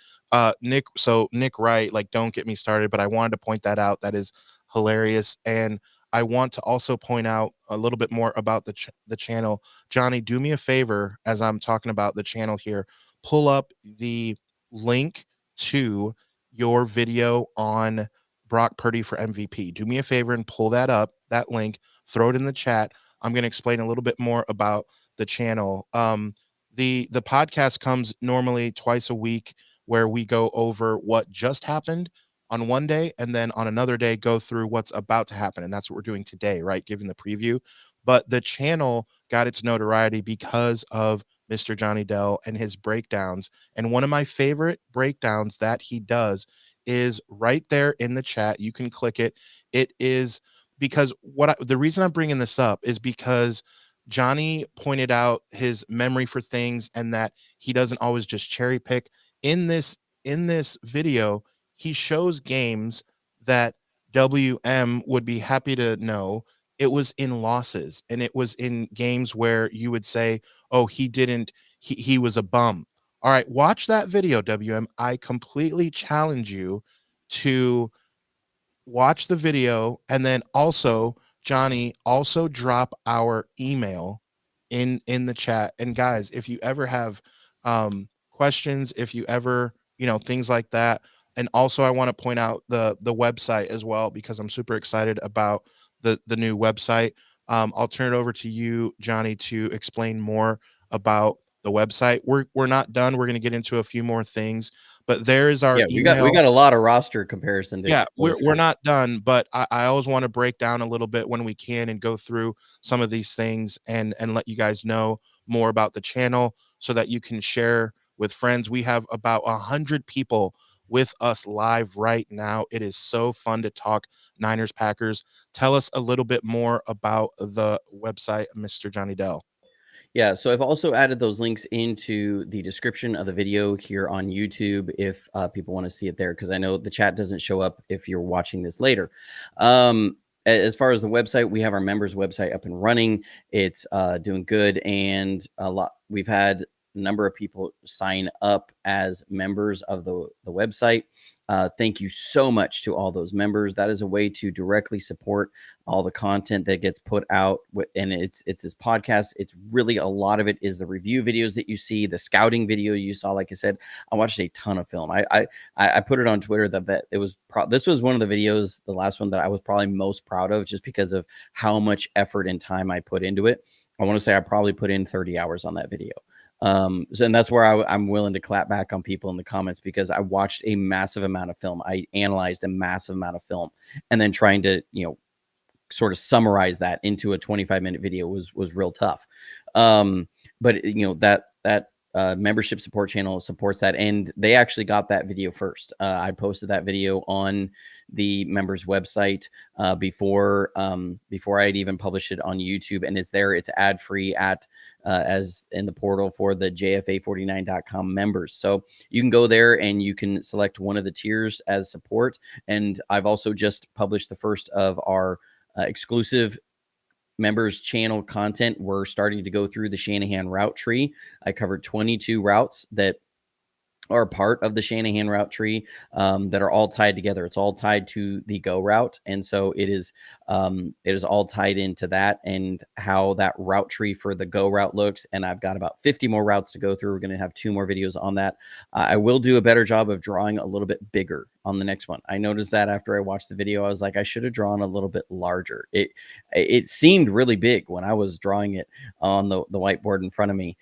Nick Wright, don't get me started, but I wanted to point that out. That is hilarious. And I want to also point out a little bit more about the channel. Johnny, do me a favor as I'm talking about the channel here. Pull up the link to your video on Brock Purdy for MVP. Do me a favor and pull that up, that link, throw it in the chat. I'm going to explain a little bit more about the channel. The podcast comes normally twice a week where we go over what just happened on one day, and then on another day go through what's about to happen. And that's what we're doing today, right? Giving the preview. But the channel got its notoriety because of Mr. Johnny Dell and his breakdowns. And one of my favorite breakdowns that he does is right there in the chat. You can click it. It is because the reason I'm bringing this up is because Johnny pointed out his memory for things and that he doesn't always just cherry pick. In this video, he shows games that WM would be happy to know it was in losses, and it was in games where you would say, oh, he was a bum. All right, watch that video, WM. I completely challenge you to watch the video, and then also, Johnny, also drop our email in the chat. And guys, if you ever have questions, if you ever, things like that. And also I want to point out the website as well, because I'm super excited about the new website. I'll turn it over to you, Johnny, to explain more about the website. We're not done. We're going to get into a few more things, but there is our email. We got a lot of roster comparison. We're not done, but I always want to break down a little bit when we can and go through some of these things and let you guys know more about the channel so that you can share with friends. We have about 100 people with us live right now. It is so fun to talk Niners Packers. Tell us a little bit more about the website, Mr. Johnny Dell. Yeah, so I've also added those links into the description of the video here on YouTube if people want to see it there, because I know the chat doesn't show up if you're watching this later. As far as the website, we have our members website up and running. It's doing good, and we've had a number of people sign up as members of the website. Thank you so much to all those members. That is a way to directly support all the content that gets put out. And it's this podcast. It's really, a lot of it is the review videos that you see, the scouting video you saw. Like I said, I watched a ton of film. I put it on Twitter that it was this was one of the videos, the last one, that I was probably most proud of, just because of how much effort and time I put into it. I want to say I probably put in 30 hours on that video. And that's where I'm willing to clap back on people in the comments, because I watched a massive amount of film. I analyzed a massive amount of film, and then trying to, sort of summarize that into a 25-minute video was real tough. But that membership support channel supports that, and they actually got that video first. I posted that video on the members website before I'd even published it on YouTube, and it's there. It's ad free at as in the portal for the JFA49.com members. So you can go there and you can select one of the tiers as support. And I've also just published the first of our exclusive members channel content. We're starting to go through the Shanahan route tree. I covered 22 routes that are part of the Shanahan route tree that are all tied together. It's all tied to the go route. And so it is all tied into that and how that route tree for the go route looks. And I've got about 50 more routes to go through. We're going to have 2 more videos on that. I will do a better job of drawing a little bit bigger on the next one. I noticed that after I watched the video, I was like, I should have drawn a little bit larger. It seemed really big when I was drawing it on the whiteboard in front of me.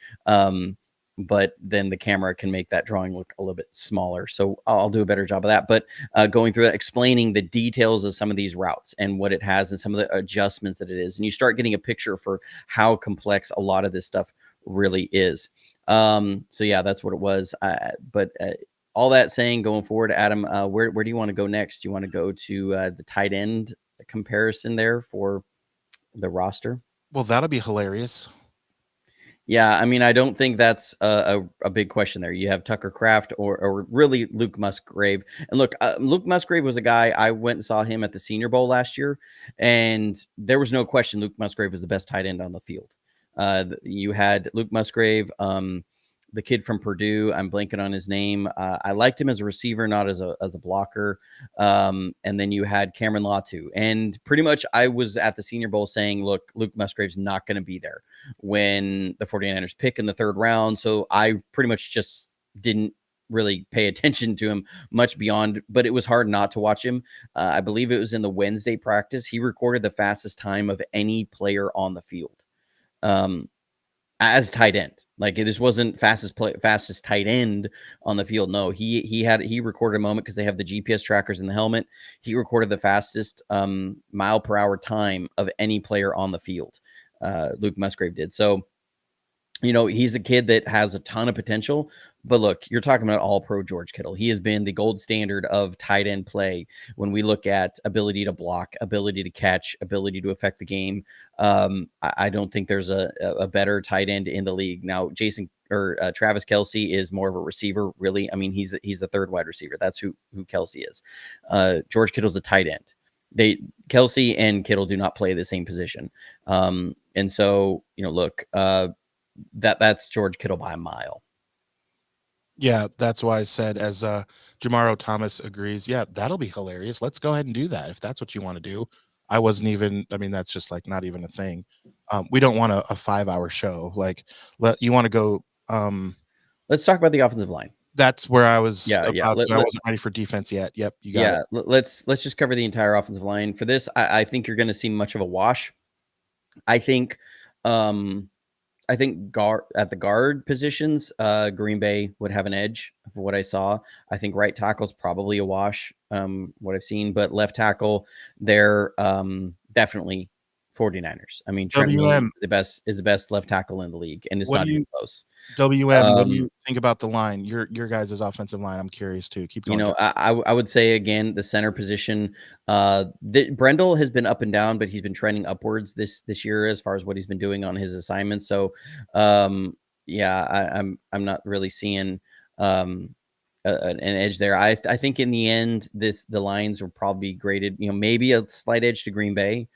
But then the camera can make that drawing look a little bit smaller. So I'll do a better job of that. But going through that, explaining the details of some of these routes and what it has and some of the adjustments that it is. And you start getting a picture for how complex a lot of this stuff really is. So yeah, that's what it was. But all that saying, going forward, Adam, where do you want to go next? Do you want to go to the tight end comparison there for the roster? Well, that'll be hilarious. Yeah, I mean, I don't think that's a big question there. You have Tucker Kraft or really Luke Musgrave. And look, Luke Musgrave was a guy, I went and saw him at the Senior Bowl last year, and there was no question Luke Musgrave was the best tight end on the field. You had Luke Musgrave, the kid from Purdue. I'm blanking on his name. I liked him as a receiver, not as a blocker. And then you had Cameron Latu. And pretty much I was at the Senior Bowl saying, look, Luke Musgrave's not going to be there when the 49ers pick in the 3rd round. So I pretty much just didn't really pay attention to him much beyond, but it was hard not to watch him. I believe it was in the Wednesday practice. He recorded the fastest time of any player on the field. As tight end. Like, this wasn't fastest tight end on the field. No, he recorded a moment because they have the GPS trackers in the helmet. He recorded the fastest mile per hour time of any player on the field. Luke Musgrave did. So, you know, he's a kid that has a ton of potential. But look, you're talking about all-pro George Kittle. He has been the gold standard of tight end play when we look at ability to block, ability to catch, ability to affect the game. I don't think there's a better tight end in the league. Now, Travis Kelce is more of a receiver, really. I mean, he's a 3rd wide receiver. That's who Kelce is. George Kittle's a tight end. Kelce and Kittle do not play the same position. And so, you know, look, that's George Kittle by a mile. Yeah, that's why I said, as Jamaro Thomas agrees, yeah, that'll be hilarious. Let's go ahead and do that if that's what you want to do. I mean, that's just like not even a thing. We don't want a 5-hour show. Like, you want to go. Let's talk about the offensive line. That's where I was Yeah. I wasn't ready for defense yet. Yep, you got it. Let's just cover the entire offensive line. For this, I think you're going to see much of a wash. I think at the guard positions, Green Bay would have an edge for what I saw. I think right tackle's probably a wash, what I've seen, but left tackle, they're definitely 49ers. I mean, Trent Williams is the best left tackle in the league, and it's not even close. WM, what do you think about the line? Your guys' offensive line? I'm curious too. Keep going. You know, I would say again, the center position. Brendel has been up and down, but he's been trending upwards this year as far as what he's been doing on his assignments. So, yeah, I'm not really seeing an edge there. I think in the end, the lines will probably be graded. You know, maybe a slight edge to Green Bay.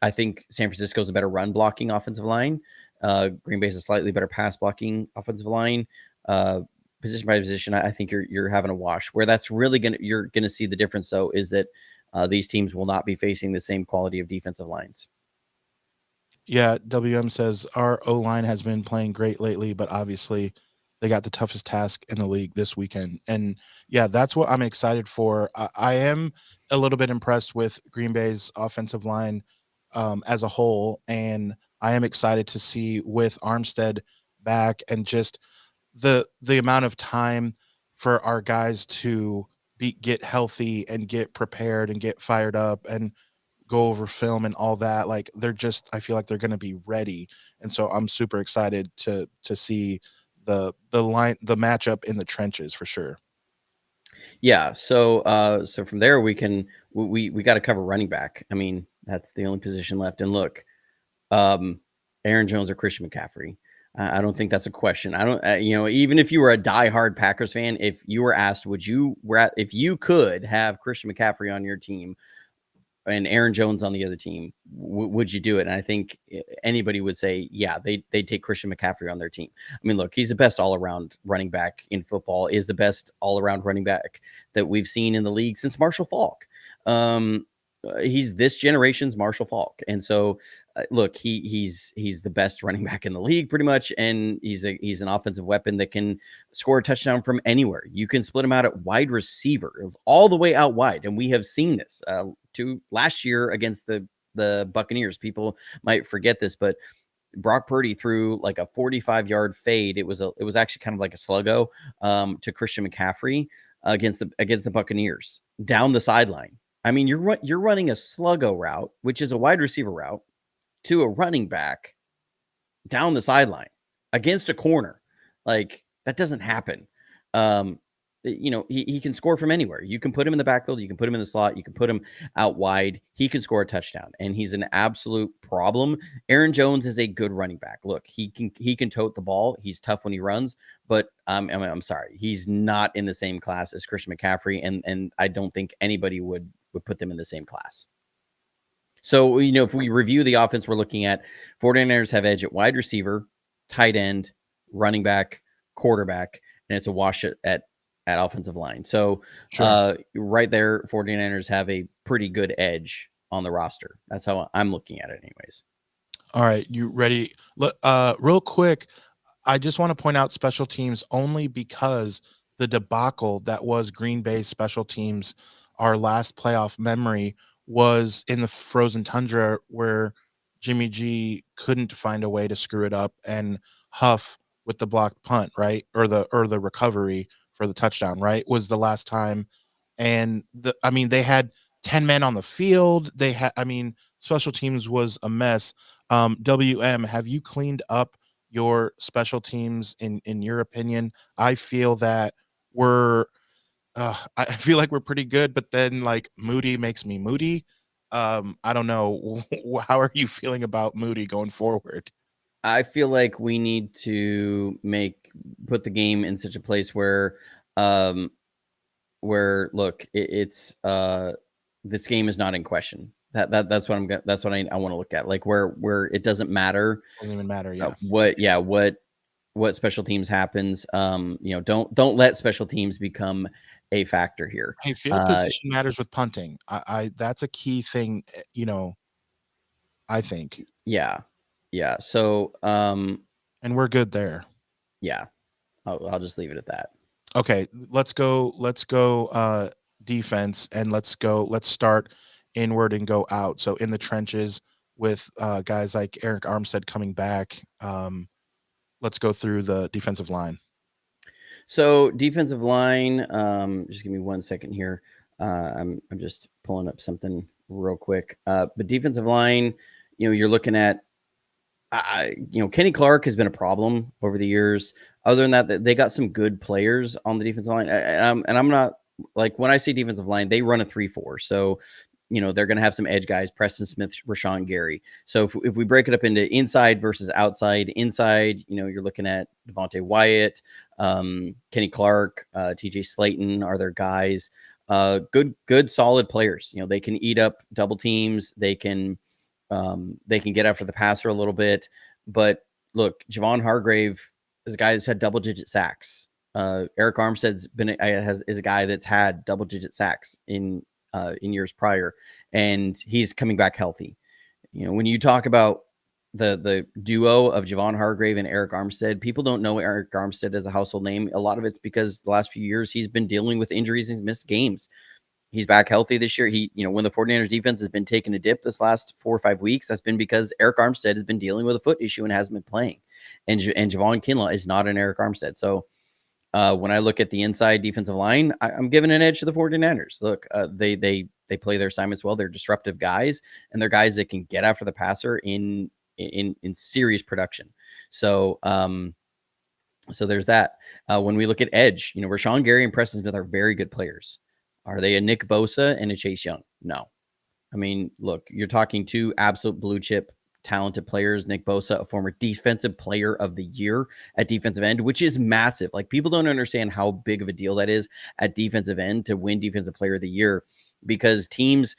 I think San Francisco's a better run blocking offensive line. Green Bay's a slightly better pass blocking offensive line. Position by position, I think you're having a wash. Where that's really you're gonna see the difference though is that these teams will not be facing the same quality of defensive lines. Yeah, WM says our O-line has been playing great lately, but obviously they got the toughest task in the league this weekend. And yeah, that's what I'm excited for. I am a little bit impressed with Green Bay's offensive line as a whole, and I am excited to see with Armstead back and just the amount of time for our guys to get healthy and get prepared and get fired up. And go over film and all that. Like I feel like they're going to be ready, and so I'm super excited to see the matchup in the trenches for sure. Yeah. So from there we got to cover running back. I mean, that's the only position left. And look, um, Aaron Jones or Christian McCaffrey. I don't think that's a question. I don't, even if you were a diehard Packers fan, if you were asked, if you could have Christian McCaffrey on your team and Aaron Jones on the other team, would you do it? And I think anybody would say, yeah, they'd take Christian McCaffrey on their team. I mean, look, he's the best all-around running back in football, is the best all-around running back that we've seen in the league since Marshall Faulk. He's this generation's Marshall Faulk. And so, look, he's the best running back in the league pretty much. And he's an offensive weapon that can score a touchdown from anywhere. You can split him out at wide receiver all the way out wide. And we have seen this last year against the Buccaneers. People might forget this, but Brock Purdy threw like a 45-yard fade. It was actually kind of like a sluggo to Christian McCaffrey against the Buccaneers down the sideline. I mean, you're running a sluggo route, which is a wide receiver route, to a running back down the sideline against a corner. Like, that doesn't happen. He can score from anywhere. You can put him in the backfield, you can put him in the slot, you can put him out wide. He can score a touchdown, and he's an absolute problem. Aaron Jones is a good running back. Look, he can tote the ball. He's tough when he runs, but I'm sorry, he's not in the same class as Christian McCaffrey, and I don't think anybody would put them in the same class. So, if we review the offense, we're looking at 49ers have edge at wide receiver, tight end, running back, quarterback, and it's a wash at offensive line. So right there, 49ers have a pretty good edge on the roster. That's how I'm looking at it anyways. All right, you ready? Real quick, I just want to point out special teams only because the debacle that was Green Bay's special teams, our last playoff memory, was in the frozen tundra where Jimmy G couldn't find a way to screw it up, and Huff with the blocked punt, right? Or the recovery for the touchdown, right? Was the last time. And they had 10 men on the field. Special teams was a mess. WM, have you cleaned up your special teams in your opinion? I feel that I feel like we're pretty good, but then like Moody makes me moody. I don't know. How are you feeling about Moody going forward? I feel like we need to put the game in such a place where look, it's this game is not in question. That's what I want to look at. Like where it doesn't matter. Doesn't even matter. Yeah. What special teams happens. Don't let special teams become a factor here. Hey, field position matters with punting. I that's a key thing, I think. Yeah. So, and we're good there. Yeah. I'll just leave it at that. Okay, let's go defense, and let's start inward and go out. So in the trenches with guys like Eric Armstead coming back. Let's go through the defensive line. So defensive line, just give me 1 second here. I'm just pulling up something real quick. But defensive line, you're looking at, Kenny Clark has been a problem over the years. Other than that, they got some good players on the defensive line. And I'm not, like, when I say defensive line, they run a 3-4. So, they're going to have some edge guys, Preston Smith, Rashawn Gary. So if we break it up into inside versus outside, inside, you're looking at Devontae Wyatt, Kenny Clark, TJ Slayton are their guys. Good, solid players. They can eat up double teams. They can get after the passer a little bit. But look, Javon Hargrave is a guy that's had double-digit sacks. Eric Armstead's is a guy that's had double-digit sacks in years prior, and he's coming back healthy. When you talk about the duo of Javon Hargrave and Eric Armstead, people don't know Eric Armstead as a household name. A lot of it's because the last few years he's been dealing with injuries and missed games. He's back healthy this year. When the 49ers defense has been taking a dip this last 4 or 5 weeks, that's been because Eric Armstead has been dealing with a foot issue and hasn't been playing. And Javon Kinlaw is not an Eric Armstead. So when I look at the inside defensive line, I'm giving an edge to the 49ers. Look, they They play their assignments well. They're disruptive guys, and they're guys that can get after the passer in serious production. So so there's that. When we look at edge, Rashawn Gary and Preston Smith are very good players. Are they a Nick Bosa and a Chase Young? No. I mean, look, you're talking two absolute blue chip talented players. Nick Bosa, a former defensive player of the year at defensive end, which is massive. Like, people don't understand how big of a deal that is at defensive end to win defensive player of the year, because teams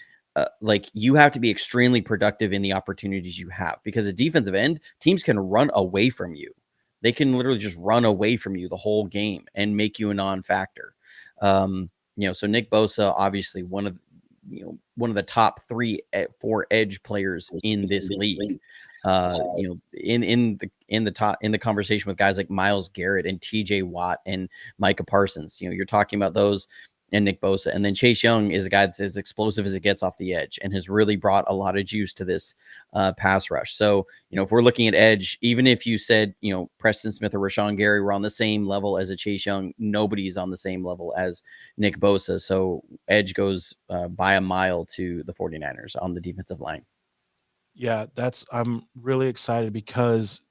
you have to be extremely productive in the opportunities you have, because at defensive end, teams can run away from you. They can literally just run away from you the whole game and make you a non-factor. So Nick Bosa, obviously one of the top 4 edge players in this league. In the conversation with guys like Myles Garrett and TJ Watt and Micah Parsons, you're talking about those, and Nick Bosa. And then Chase Young is a guy that's as explosive as it gets off the edge and has really brought a lot of juice to this pass rush. So, if we're looking at edge, even if you said, Preston Smith or Rashawn Gary were on the same level as a Chase Young, nobody's on the same level as Nick Bosa. So edge goes by a mile to the 49ers on the defensive line. Yeah, I'm really excited because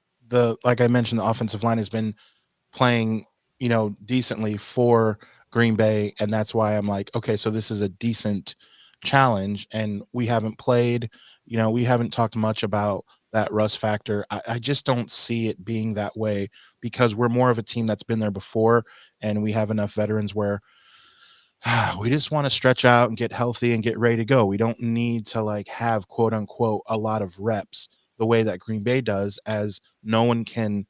like I mentioned, the offensive line has been playing, decently for Green Bay. And that's why I'm like, okay, so this is a decent challenge. And we haven't played, we haven't talked much about that rust factor. I just don't see it being that way, because we're more of a team that's been there before, and we have enough veterans where we just want to stretch out and get healthy and get ready to go. We don't need to have quote unquote a lot of reps the way that Green Bay does, as no one can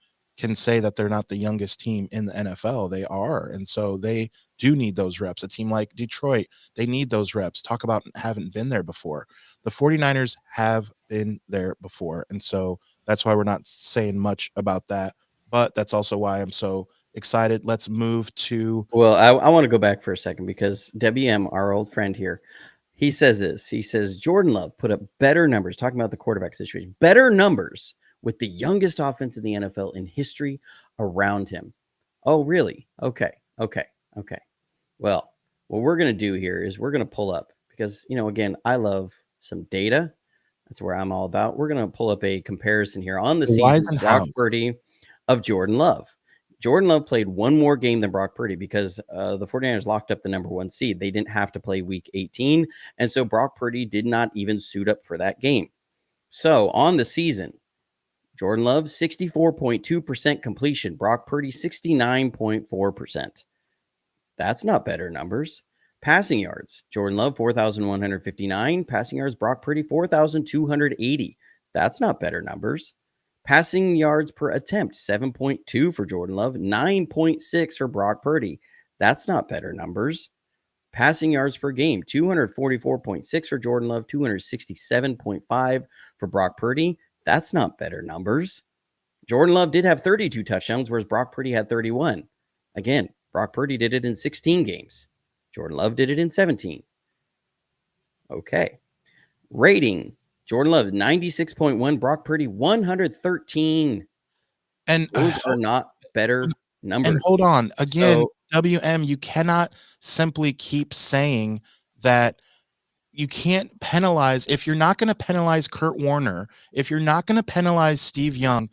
say that they're not the youngest team in the NFL. They are. And so they do need those reps. A team like Detroit, they need those reps. Talk about haven't been there before. The 49ers have been there before. And so that's why we're not saying much about that. But that's also why I'm so excited. Let's move to. Well, I want to go back for a second, because WM, our old friend here, he says this. He says Jordan Love put up better numbers, talking about the quarterback situation, better numbers with the youngest offense in the NFL in history around him. Oh, really? Okay. Well, what we're going to do here is we're going to pull up, because, again, I love some data. That's where I'm all about. We're going to pull up a comparison here on the season, Brock Purdy of Jordan Love. Jordan Love played one more game than Brock Purdy, because the 49ers locked up the number 1 seed. They didn't have to play week 18. And so Brock Purdy did not even suit up for that game. So on the season, Jordan Love, 64.2% completion. Brock Purdy, 69.4%. That's not better numbers. Passing yards, Jordan Love, 4,159. Passing yards, Brock Purdy, 4,280. That's not better numbers. Passing yards per attempt, 7.2 for Jordan Love, 9.6 for Brock Purdy. That's not better numbers. Passing yards per game, 244.6 for Jordan Love, 267.5 for Brock Purdy. That's not better numbers. Jordan Love did have 32 touchdowns, whereas Brock Purdy had 31. Again, Brock Purdy did it in 16 games. Jordan Love did it in 17. Okay. Rating, Jordan Love, 96.1. Brock Purdy, 113. And those are not better numbers. And hold on. Again, WM, you cannot simply keep saying that. You can't penalize. If you're not going to penalize Kurt Warner, if you're not going to penalize Steve Young,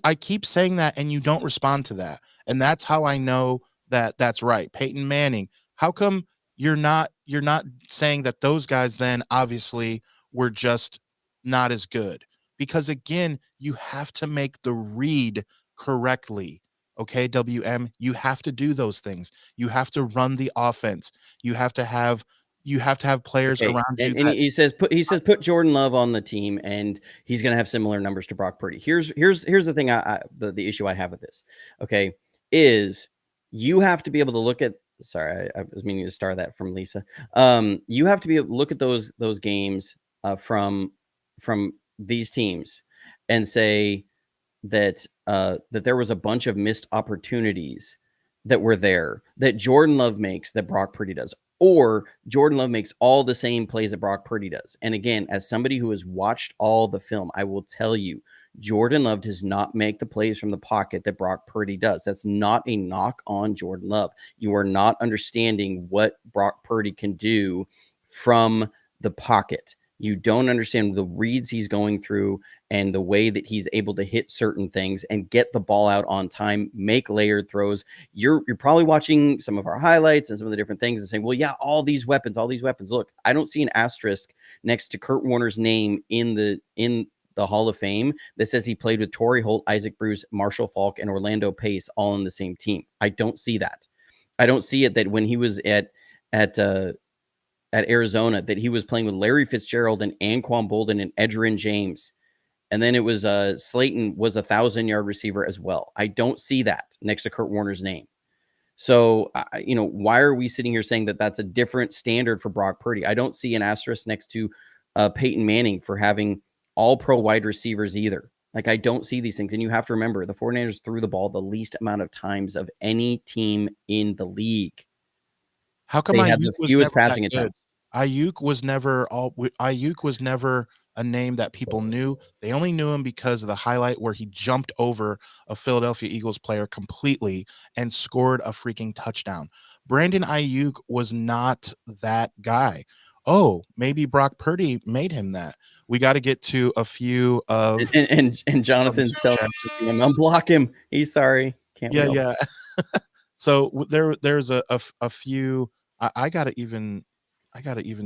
I keep saying that and you don't respond to that. And that's how I know that that's right. Peyton Manning, how come you're not saying that those guys then obviously were just not as good? Because again, you have to make the read correctly. Okay, WM, you have to do those things. You have to run the offense. You have to have players around you. And he says put Jordan Love on the team, and he's going to have similar numbers to Brock Purdy. Here's the thing. The issue I have with this, okay, is you have to be able to look at. Sorry, I was meaning to start that from Lisa. You have to be able to look at those games from these teams and say that there was a bunch of missed opportunities that were there that Jordan Love makes that Brock Purdy does. Or Jordan Love makes all the same plays that Brock Purdy does. And again, as somebody who has watched all the film, I will tell you, Jordan Love does not make the plays from the pocket that Brock Purdy does. That's not a knock on Jordan Love. You are not understanding what Brock Purdy can do from the pocket. You don't understand the reads he's going through and the way that he's able to hit certain things and get the ball out on time, make layered throws. You're probably watching some of our highlights and some of the different things and saying, well, yeah, all these weapons. Look, I don't see an asterisk next to Kurt Warner's name in the Hall of Fame that says he played with Torrey Holt, Isaac Bruce, Marshall Faulk, and Orlando Pace all on the same team. I don't see that. I don't see it that when he was at Arizona that he was playing with Larry Fitzgerald and Anquan Bolden and Edgerrin James. And then it was Slayton was 1,000-yard receiver as well. I don't see that next to Kurt Warner's name. So, why are we sitting here saying that that's a different standard for Brock Purdy? I don't see an asterisk next to Peyton Manning for having all-pro wide receivers either. Like, I don't see these things. And you have to remember, the 49ers threw the ball the least amount of times of any team in the league. How come They had Ayuk the was fewest never passing that good? attempts. Ayuk was never a name that people knew. They only knew him because of the highlight where he jumped over a Philadelphia Eagles player completely and scored a freaking touchdown. Brandon Ayuk was not that guy. Oh, maybe Brock Purdy made him that. We got to get to a few of And Jonathan's telling him, unblock him. He's sorry. Can't we all? yeah. So there's a few. I gotta even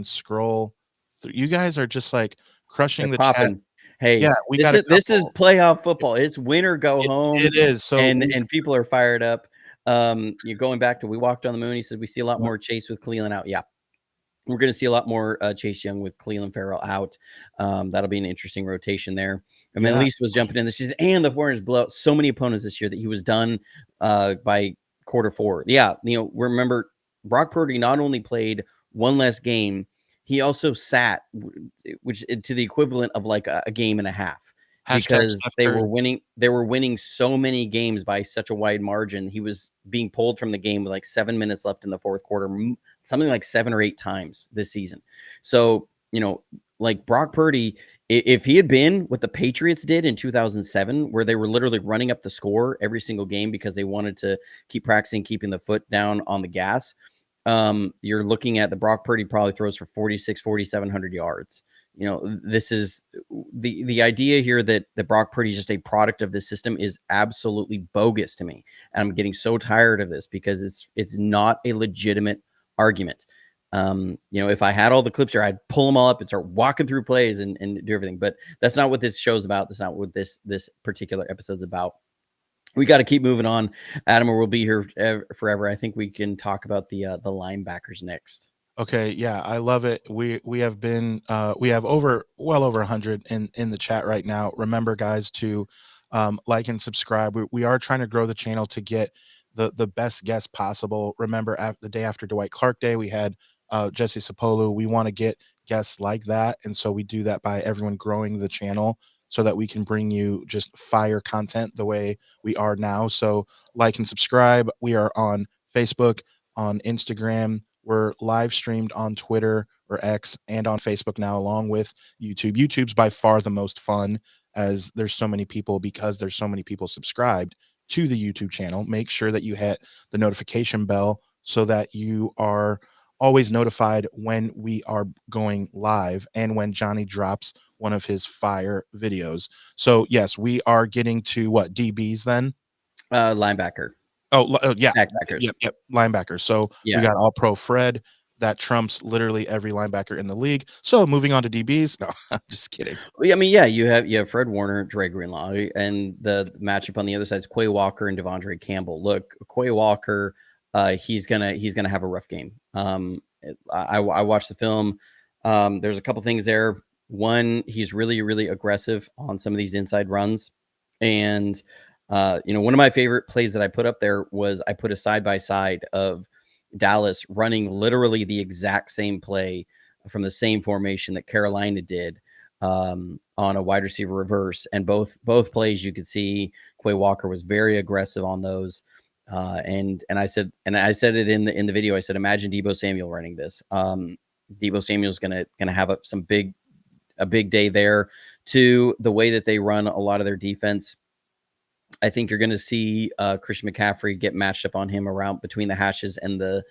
scroll through. You guys are just like crushing They're the chat. popping. Hey, Yeah, we got this is playoff football. It's win or go home. It is. So and people are fired up. You're going back to we walked on the moon. He said we see a lot more Chase with Cleveland out. Yeah. We're going to see a lot more Chase Young with Cleveland Farrell out. That'll be an interesting rotation there. And then Elise was jumping in this season, and the 49ers blew out so many opponents this year that he was done by quarter 4. Yeah, remember Brock Purdy not only played one less game, he also sat, which to the equivalent of like a game and a half. Because they were winning so many games by such a wide margin. He was being pulled from the game with like 7 minutes left in the fourth quarter, something like 7 or 8 times this season. So, like Brock Purdy, if he had been what the Patriots did in 2007, where they were literally running up the score every single game because they wanted to keep practicing, keeping the foot down on the gas, you're looking at the Brock Purdy probably throws for 4,700 yards. This is the idea here that Brock Purdy is just a product of this system is absolutely bogus to me. And I'm getting so tired of this because it's not a legitimate argument. If I had all the clips here, I'd pull them all up and start walking through plays and do everything. But that's not what this show's about. That's not what this particular episode's about. We got to keep moving on, Adam, or we'll be here forever. I think we can talk about the linebackers next. Okay, yeah, I love it. We have been we have well over 100 in the chat right now. Remember, guys, to like and subscribe. We are trying to grow the channel to get the best guests possible. Remember, the day after Dwight Clark Day, we had Jesse Sapolu. We want to get guests like that, and so we do that by everyone growing the channel so that we can bring you just fire content the way we are now. So like and subscribe. We are on Facebook, on Instagram. We're live streamed on Twitter or X and on Facebook now, along with YouTube. YouTube's by far the most fun as there's so many people, because there's so many people subscribed to the YouTube channel. Make sure that you hit the notification bell so that you are always notified when we are going live and when Johnny drops one of his fire videos. So yes, we are getting to what, DBs then? Linebacker. Oh yeah. Backpackers. Yep. Linebackers. So we got all pro Fred. That trumps literally every linebacker in the league. So moving on to DBs. No, I'm just kidding. Well, I mean, yeah, you have Fred Warner, Dre Greenlaw, and the matchup on the other side is Quay Walker and Devondre Campbell. Look, Quay Walker, he's gonna have a rough game. I watched the film. There's a couple things there. One, he's really, really aggressive on some of these inside runs. And, one of my favorite plays that I put up there was I put a side-by-side of Dallas running literally the exact same play from the same formation that Carolina did on a wide receiver reverse. And both plays, you could see Quay Walker was very aggressive on those. And I said it in the video. I said, imagine Deebo Samuel running this. Deebo Samuel's gonna have a big day there. To the way that they run a lot of their defense, I think you're going to see Christian McCaffrey get matched up on him around between the hashes and the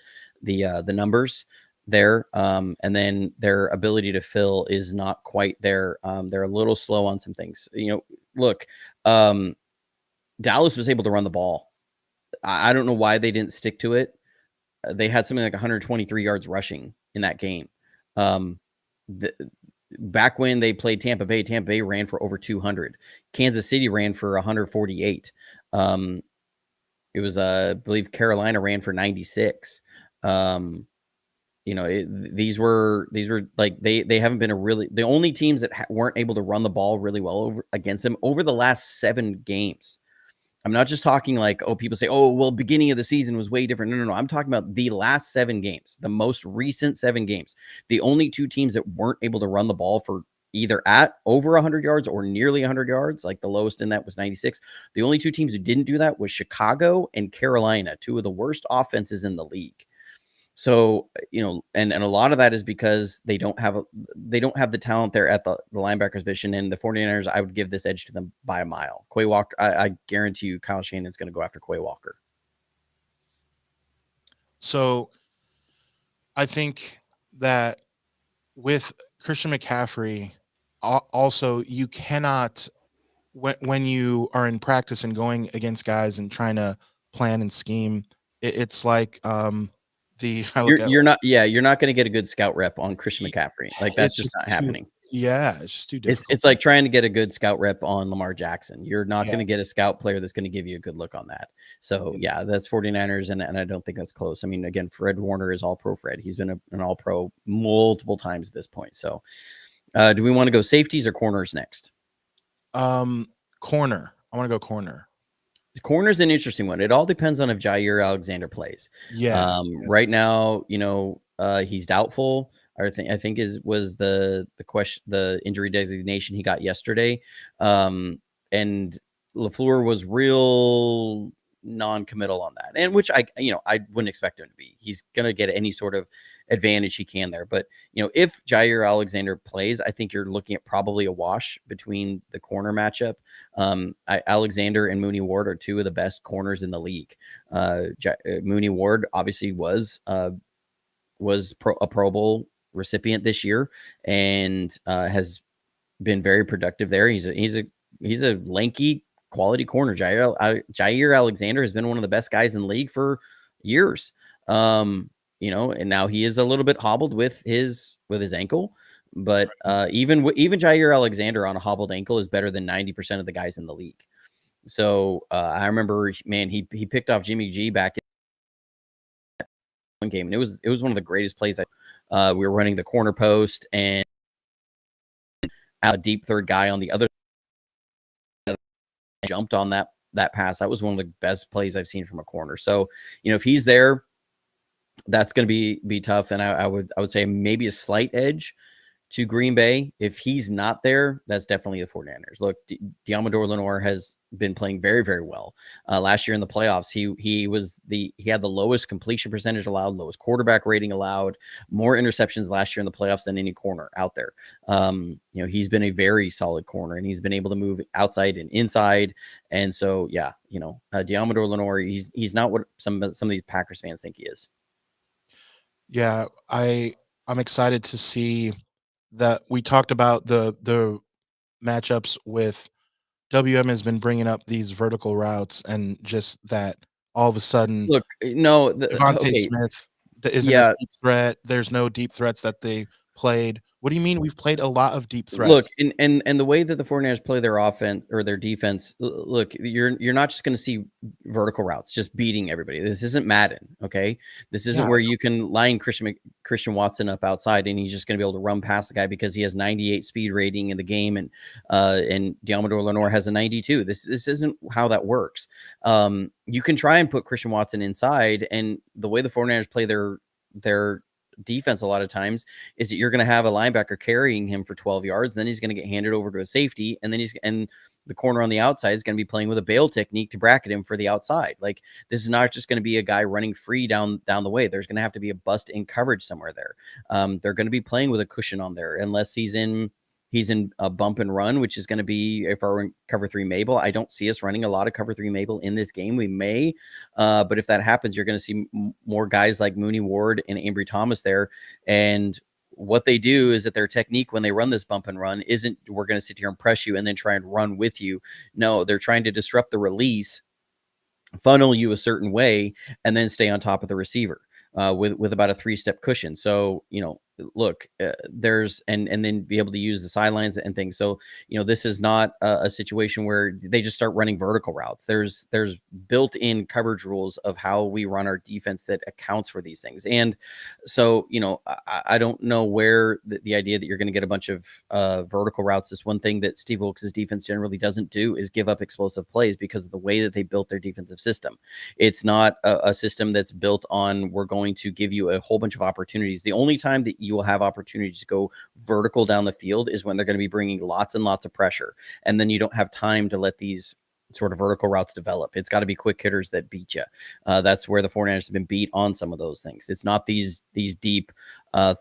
numbers. there. And then their ability to fill is not quite there. They're a little slow on some things. Look, Dallas was able to run the ball. I don't know why they didn't stick to it. They had something like 123 yards rushing in that game. Back when they played Tampa Bay ran for over 200. Kansas City ran for 148. It was, I believe Carolina ran for 96. These were like, they haven't been the only teams that weren't able to run the ball really well against them over the last 7 games. I'm not just talking like, people say, well, beginning of the season was way different. No. I'm talking about the last 7 games, the most recent 7 games. The only 2 teams that weren't able to run the ball for either at over 100 yards or nearly 100 yards, like the lowest in that was 96. The only 2 teams who didn't do that was Chicago and Carolina, 2 of the worst offenses in the league. So, and a lot of that is because they don't have the talent there at the linebackers position. And the 49ers, I would give this edge to them by a mile. Quay Walker, I guarantee you Kyle Shannon's going to go after Quay Walker. So I think that with Christian McCaffrey, also you cannot, when you are in practice and going against guys and trying to plan and scheme, it's like you're not going to get a good scout rep on Christian McCaffrey. Like, that's just not happening. It's just too difficult. It's like trying to get a good scout rep on Lamar Jackson. You're not going to get a scout player that's going to give you a good look on that. So yeah, that's 49ers. And I don't think that's close. I mean, again, Fred Warner is all pro Fred. He's been an all pro multiple times at this point. So do we want to go safeties or corners next? Corner. I want to go corner. Corner's an interesting one. It all depends on if Jair Alexander plays. Right now, he's doubtful. I think was the question, the injury designation he got yesterday. And LaFleur was real non-committal on that, and which I wouldn't expect him to be. He's gonna get any sort of advantage he can there. But if Jair Alexander plays, I think you're looking at probably a wash between the corner matchup. Alexander and Mooney Ward are 2 of the best corners in the league. Mooney Ward obviously was a Pro Bowl recipient this year and has been very productive there. He's a lanky quality corner. Jair Alexander has been one of the best guys in the league for years. And now he is a little bit hobbled with his ankle, but even Jair Alexander on a hobbled ankle is better than 90% of the guys in the league. So I remember, man, he picked off Jimmy G back in one game, and it was one of the greatest plays. We were running the corner post and a deep third guy on the other jumped on that pass. That was one of the best plays I've seen from a corner. So, if he's there, that's going to be tough. And I would say maybe a slight edge to Green Bay. If he's not there, that's definitely the 49ers. Look, Diamador Lenore has been playing very, very well. Last year in the playoffs, he had the lowest completion percentage allowed, lowest quarterback rating allowed, more interceptions last year in the playoffs than any corner out there. He's been a very solid corner, and he's been able to move outside and inside. And so, yeah, Diamador Lenore, he's not what some of these Packers fans think he is. Yeah, I'm excited to see that. We talked about the matchups with WM has been bringing up these vertical routes, and just that all of a sudden, look, no, Devontae Smith isn't a deep threat. There's no deep threats that they played. What do you mean? We've played a lot of deep threats. Look, and the way that the 49ers play their offense or their defense, look, you're not just going to see vertical routes just beating everybody. This isn't Madden, okay? This isn't where you can line Christian Watson up outside and he's just going to be able to run past the guy because he has 98 speed rating in the game and Diamador Lenore has a 92. This isn't how that works. You can try and put Christian Watson inside, and the way the 49ers play their defense a lot of times is that you're going to have a linebacker carrying him for 12 yards, then he's going to get handed over to a safety, and then the corner on the outside is going to be playing with a bail technique to bracket him for the outside. Like, this is not just going to be a guy running free down the way. There's going to have to be a bust in coverage somewhere there. They're going to be playing with a cushion on there unless he's in He's in a bump and run, which is going to be if we're in cover 3 Mabel. I don't see us running a lot of cover 3 Mabel in this game. We may, but if that happens, you're going to see more guys like Mooney Ward and Ambry Thomas there. And what they do is that their technique when they run this bump and run isn't we're going to sit here and press you and then try and run with you. No, they're trying to disrupt the release, funnel you a certain way, and then stay on top of the receiver with about a 3-step cushion. So, look, there's and then be able to use the sidelines and things. So, this is not a situation where they just start running vertical routes. There's built-in coverage rules of how we run our defense that accounts for these things. And so, I don't know where the idea that you're going to get a bunch of vertical routes is one thing that Steve Wilkes' defense generally doesn't do is give up explosive plays because of the way that they built their defensive system. It's not a system that's built on we're going to give you a whole bunch of opportunities. The only time that you will have opportunities to go vertical down the field is when they're going to be bringing lots and lots of pressure. And then you don't have time to let these sort of vertical routes develop. It's got to be quick hitters that beat you. That's where the 49ers have been beat on some of those things. It's not these deep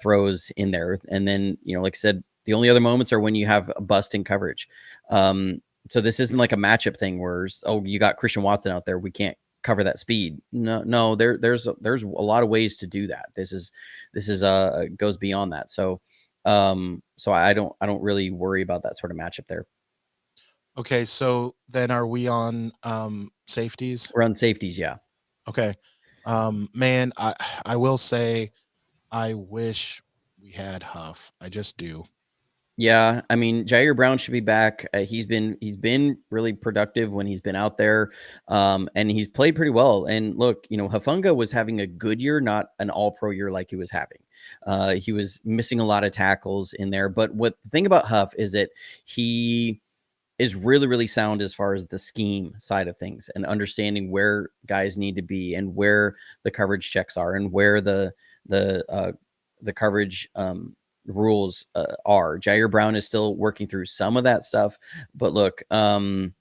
throws in there. And then, like I said, the only other moments are when you have a bust in coverage. So this isn't like a matchup thing where, you got Christian Watson out there, we can't cover that speed. No, there's a lot of ways to do that. This is goes beyond that. So I don't really worry about that sort of matchup there. Okay, so then are we on safeties? We're on safeties, yeah. Okay. Man, I will say I wish we had Huff. I just do. Yeah, I mean, Jair Brown should be back. He's been really productive when he's been out there, and he's played pretty well. And look, Hufanga was having a good year, not an All-Pro year like he was having. He was missing a lot of tackles in there. But the thing about Huff is that he is really, really sound as far as the scheme side of things and understanding where guys need to be and where the coverage checks are and where the coverage rules are. Jair Brown is still working through some of that stuff, but look, when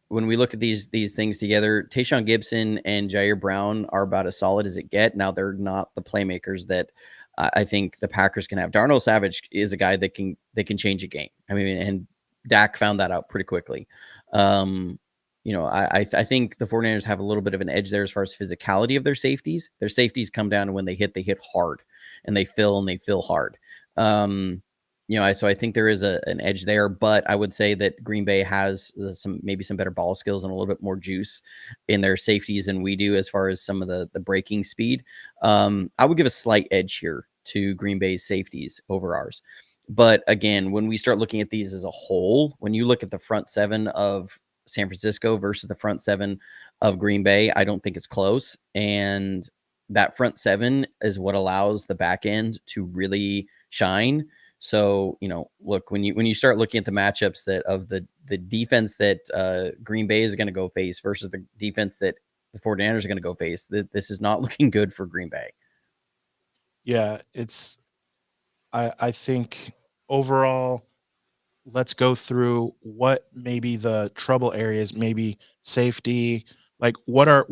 we look at these things together, Tayshaun Gibson and Jair Brown are about as solid as it get. Now they're not the playmakers that I think the Packers can have. Darnell Savage is a guy that can change a game. I mean, and Dak found that out pretty quickly. I think the 49ers have a little bit of an edge there as far as physicality of their safeties. Their safeties come down and when they hit hard and they fill hard. So I think there is an edge there, but I would say that Green Bay has maybe some better ball skills and a little bit more juice in their safeties than we do as far as some of the breaking speed. I would give a slight edge here to Green Bay's safeties over ours. But again, when we start looking at these as a whole, when you look at the front seven of San Francisco versus the front seven of Green Bay, I don't think it's close. And that front seven is what allows the back end to really shine. So, look, when you start looking at the matchups that of the defense that Green Bay is going to go face versus the defense that the 49ers are going to go face, this is not looking good for Green Bay. Yeah, I think overall, let's go through what maybe the trouble areas, maybe safety, like what are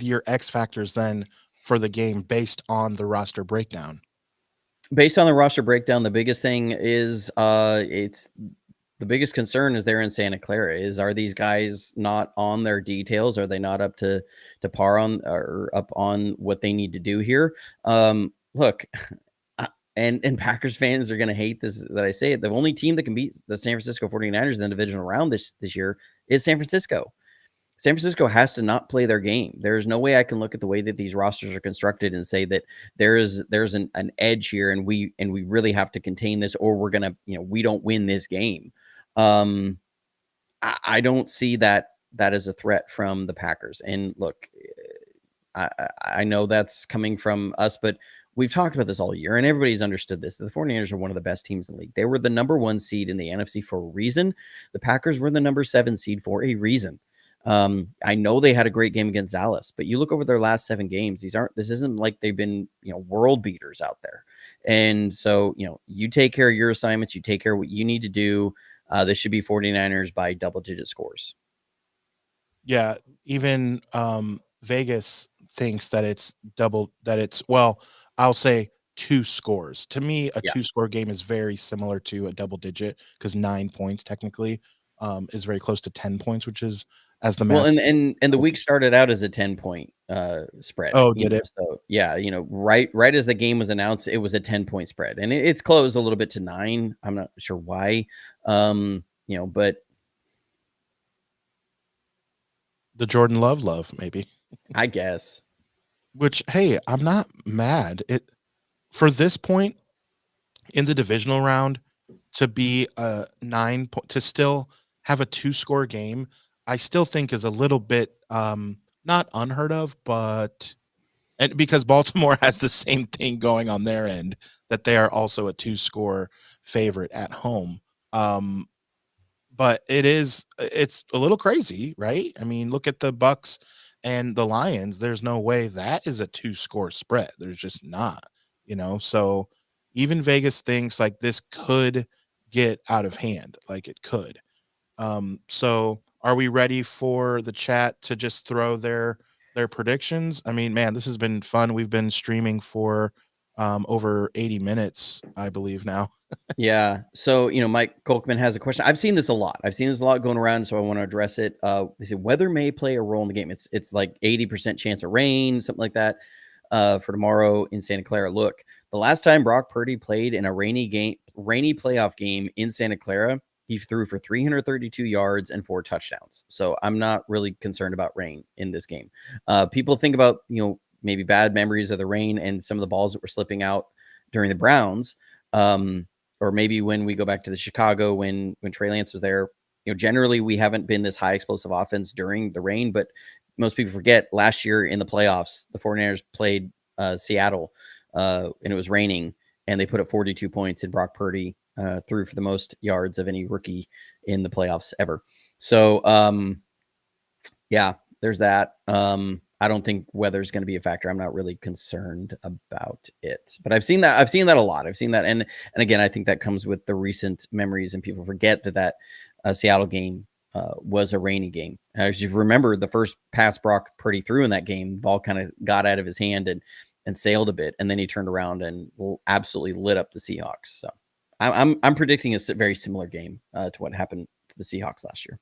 your X factors then for the game based on the roster breakdown? Based on the roster breakdown, the biggest thing is it's the biggest concern is there in Santa Clara are these guys not on their details? Are they not up to par on or up on what they need to do here? Look, and Packers fans are going to hate this that I say it. The only team that can beat the San Francisco 49ers in the divisional round this year is San Francisco. San Francisco has to not play their game. There's no way I can look at the way that these rosters are constructed and say that there's an edge here and we really have to contain this or we're going to, we don't win this game. I don't see that as a threat from the Packers. And look, I know that's coming from us, but we've talked about this all year and everybody's understood this. The 49ers are one of the best teams in the league. They were the number 1 seed in the NFC for a reason. The Packers were the number 7 seed for a reason. I know they had a great game against Dallas, but you look over their last 7 games, this isn't like they've been, world beaters out there. And so, you take care of your assignments, you take care of what you need to do. This should be 49ers by double-digit scores. Yeah, even Vegas thinks that it's I'll say 2 scores. To me, a Yeah. 2-score game is very similar to a double digit because 9 points technically, is very close to 10 points, which is, as the Well, math and says, and the double week digit. started out as a 10-point spread, Oh, did it? so yeah, right as the game was announced, it was a 10-point spread, and it's closed a little bit to 9. I'm not sure why, but The Jordan Love, maybe. I guess. Which, hey, I'm not mad. It For this point in the divisional round to be a to still have a 2-score game, I still think is a little bit, not unheard of, but and because Baltimore has the same thing going on their end, that they are also a 2-score favorite at home. Um, but it's a little crazy, right? I mean, look at the Bucks and the Lions. There's no way that is a 2-score spread. There's just not. So even Vegas thinks like this could get out of hand, like it could. So are we ready for the chat to just throw their predictions? I mean, man, this has been fun. We've been streaming for over 80 minutes, I believe now. Yeah. So, Mike Kolkman has a question. I've seen this a lot. I've seen this a lot going around, so I want to address it. They say weather may play a role in the game. It's like 80% chance of rain, something like that, for tomorrow in Santa Clara. Look, the last time Brock Purdy played in a rainy playoff game in Santa Clara, he threw for 332 yards and 4 touchdowns. So I'm not really concerned about rain in this game. People think about, maybe bad memories of the rain and some of the balls that were slipping out during the Browns. Or maybe when we go back to the Chicago when Trey Lance was there, generally we haven't been this high explosive offense during the rain, but most people forget last year in the playoffs, the 49ers played Seattle and it was raining and they put up 42 points and Brock Purdy threw for the most yards of any rookie in the playoffs ever. So, yeah, there's that. I don't think weather's going to be a factor. I'm not really concerned about it, but I've seen that a lot. I've seen that. And again, I think that comes with the recent memories and people forget that Seattle game was a rainy game. As you remember, the first pass Brock Purdy threw in that game, the ball kind of got out of his hand and sailed a bit. And then he turned around and absolutely lit up the Seahawks. So I'm predicting a very similar game to what happened to the Seahawks last year.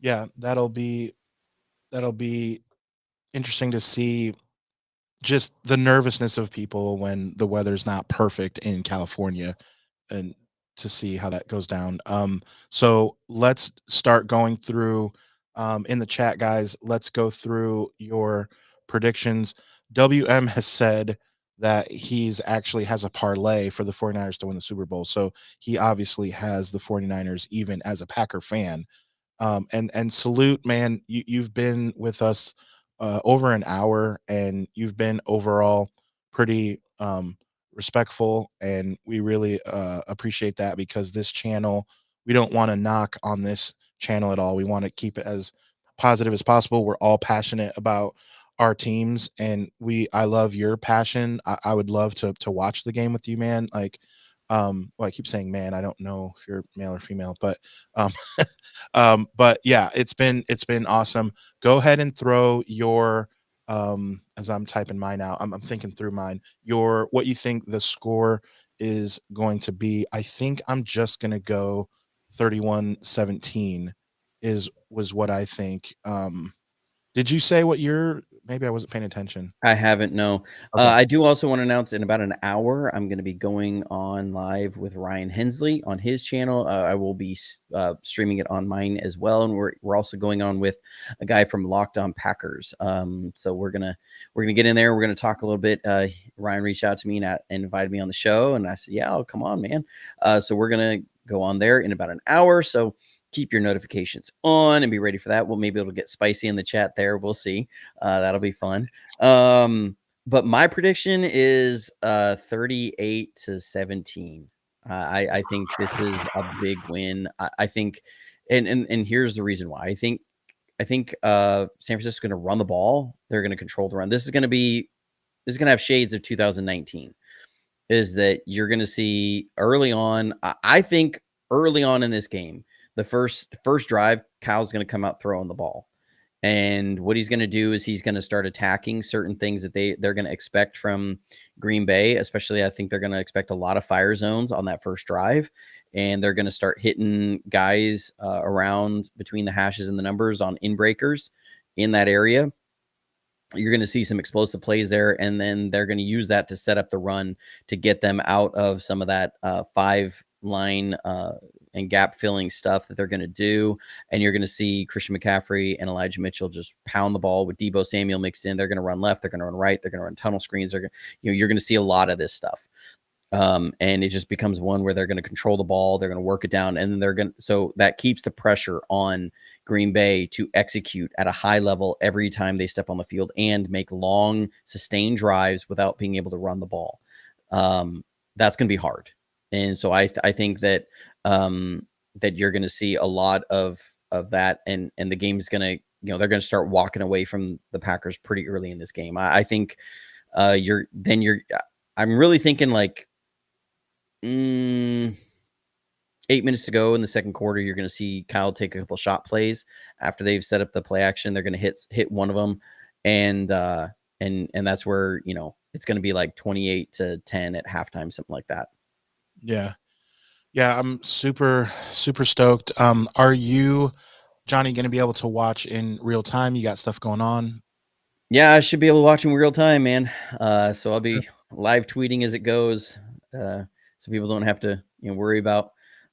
Yeah, that'll be interesting to see just the nervousness of people when the weather's not perfect in California and to see how that goes down. So let's start going through in the chat, guys. Let's go through your predictions. WM has said that he's actually has a parlay for the 49ers to win the Super Bowl. So he obviously has the 49ers even as a Packer fan. And salute, man. You've been with us over an hour, and you've been overall pretty respectful, and we really appreciate that because this channel, we don't want to knock on this channel at all. We want to keep it as positive as possible. We're all passionate about our teams, and I love your passion. I would love to watch the game with you, man. Like, well, I keep saying man. I don't know if you're male or female, but um, but yeah, it's been awesome. Go ahead and throw your as I'm typing mine out. I'm thinking through mine. Your what you think the score is going to be. I think I'm just gonna go 31-17 was what I think. Did you say what your maybe I wasn't paying attention. I haven't, no. Okay. I do also want to announce in about an hour, I'm going to be going on live with Ryan Hensley on his channel. I will be streaming it on mine as well, and we're also going on with a guy from Locked On Packers. So we're gonna get in there. We're gonna talk a little bit. Ryan reached out to me and invited me on the show, and I said, "Yeah, I'll come on, man." So we're gonna go on there in about an hour. So keep your notifications on and be ready for that. Well, maybe it'll get spicy in the chat there. We'll see. That'll be fun. But my prediction is 38-17. I think this is a big win. I think, and here's the reason why. I think San Francisco is going to run the ball. They're going to control the run. This is going to have shades of 2019. Is that you're going to see early on? I think early on in this game, the first drive, Kyle's going to come out throwing the ball. And what he's going to do is he's going to start attacking certain things that they're going to expect from Green Bay. Especially, I think they're going to expect a lot of fire zones on that first drive, and they're going to start hitting guys around between the hashes and the numbers on in breakers in that area. You're going to see some explosive plays there, and then they're going to use that to set up the run to get them out of some of that 5 line and gap filling stuff that they're going to do. And you're going to see Christian McCaffrey and Elijah Mitchell just pound the ball with Deebo Samuel mixed in. They're going to run left, they're going to run right, they're going to run tunnel screens. You're going to see a lot of this stuff. And it just becomes one where they're going to control the ball, they're going to work it down, and then so that keeps the pressure on Green Bay to execute at a high level every time they step on the field and make long, sustained drives without being able to run the ball. That's going to be hard. And so I think that that you're going to see a lot of that, and the game's going to, they're going to start walking away from the Packers pretty early in this game. I think I'm really thinking like 8 minutes to go in the second quarter, you're going to see Kyle take a couple shot plays after they've set up the play action. They're going to hit one of them, and that's where it's going to be like 28-10 at halftime, something like that. Yeah. Yeah, I'm super, super stoked. Are you, Johnny, going to be able to watch in real time? You got stuff going on? Yeah, I should be able to watch in real time, man. So I'll be live tweeting as it goes, so people don't have to worry about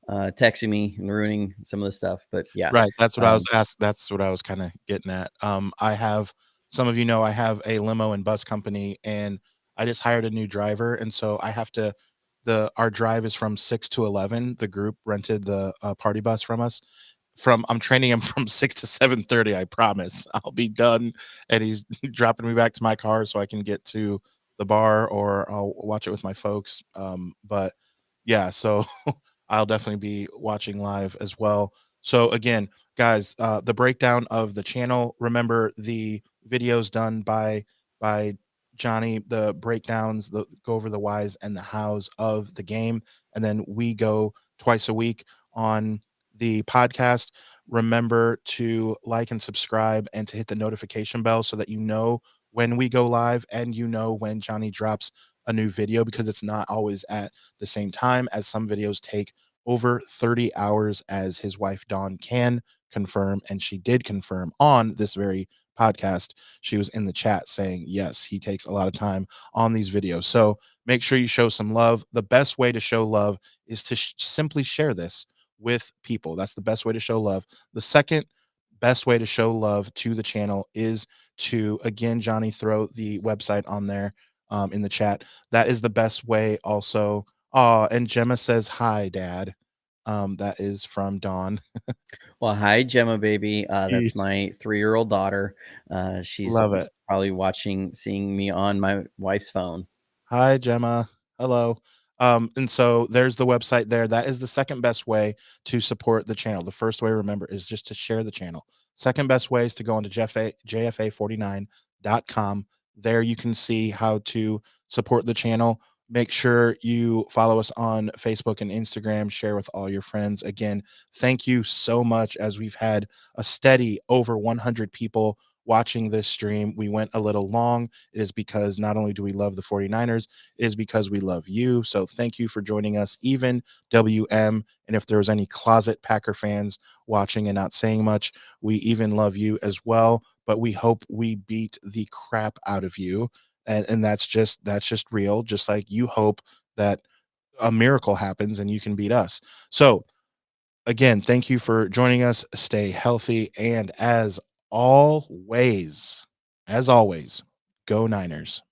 texting me and ruining some of the stuff. But yeah, Right. That's what I was asked. That's what I was kind of getting at. I have, some of I have a limo and bus company, and I just hired a new driver, and so I have to. Our drive is from 6 to 11. The group rented the party bus from us. I'm training him from 6 to 7:30. I promise I'll be done, and he's dropping me back to my car so I can get to the bar, or I'll watch it with my folks. But yeah, so I'll definitely be watching live as well. So again, guys, the breakdown of the channel. Remember the videos done by Johnny, the breakdowns, go over the whys and the hows of the game, and then we go twice a week on the podcast. Remember to like and subscribe and to hit the notification bell so that you know when we go live, and when Johnny drops a new video, because it's not always at the same time, as some videos take over 30 hours, as his wife Dawn can confirm, and she did confirm on this very podcast. She was in the chat saying yes, he takes a lot of time on these videos. So make sure you show some love. The best way to show love is to simply share this with people. That's the best way to show love. The second best way to show love to the channel is to, again, Johnny, throw the website on there in the chat. That is the best way also. And Gemma says, hi, Dad. That is from Dawn. Well, hi, Gemma, baby. That's Peace. my 3-year-old daughter. She's Love it. probably seeing me on my wife's phone. Hi, Gemma. Hello. And so there's the website there. That is the second best way to support the channel. The first way, remember, is just to share the channel. Second best way is to go onto JFA49.com. There you can see how to support the channel. Make sure you follow us on Facebook and Instagram. Share with all your friends. Again, thank you so much, as we've had a steady over 100 people watching this stream. We went a little long. It is because not only do we love the 49ers, it is because we love you. So thank you for joining us, even WM. And if there was any closet Packer fans watching and not saying much, we even love you as well. But we hope we beat the crap out of you. And that's just real. Just like you hope that a miracle happens and you can beat us. So again, thank you for joining us. Stay healthy. And as always, go Niners.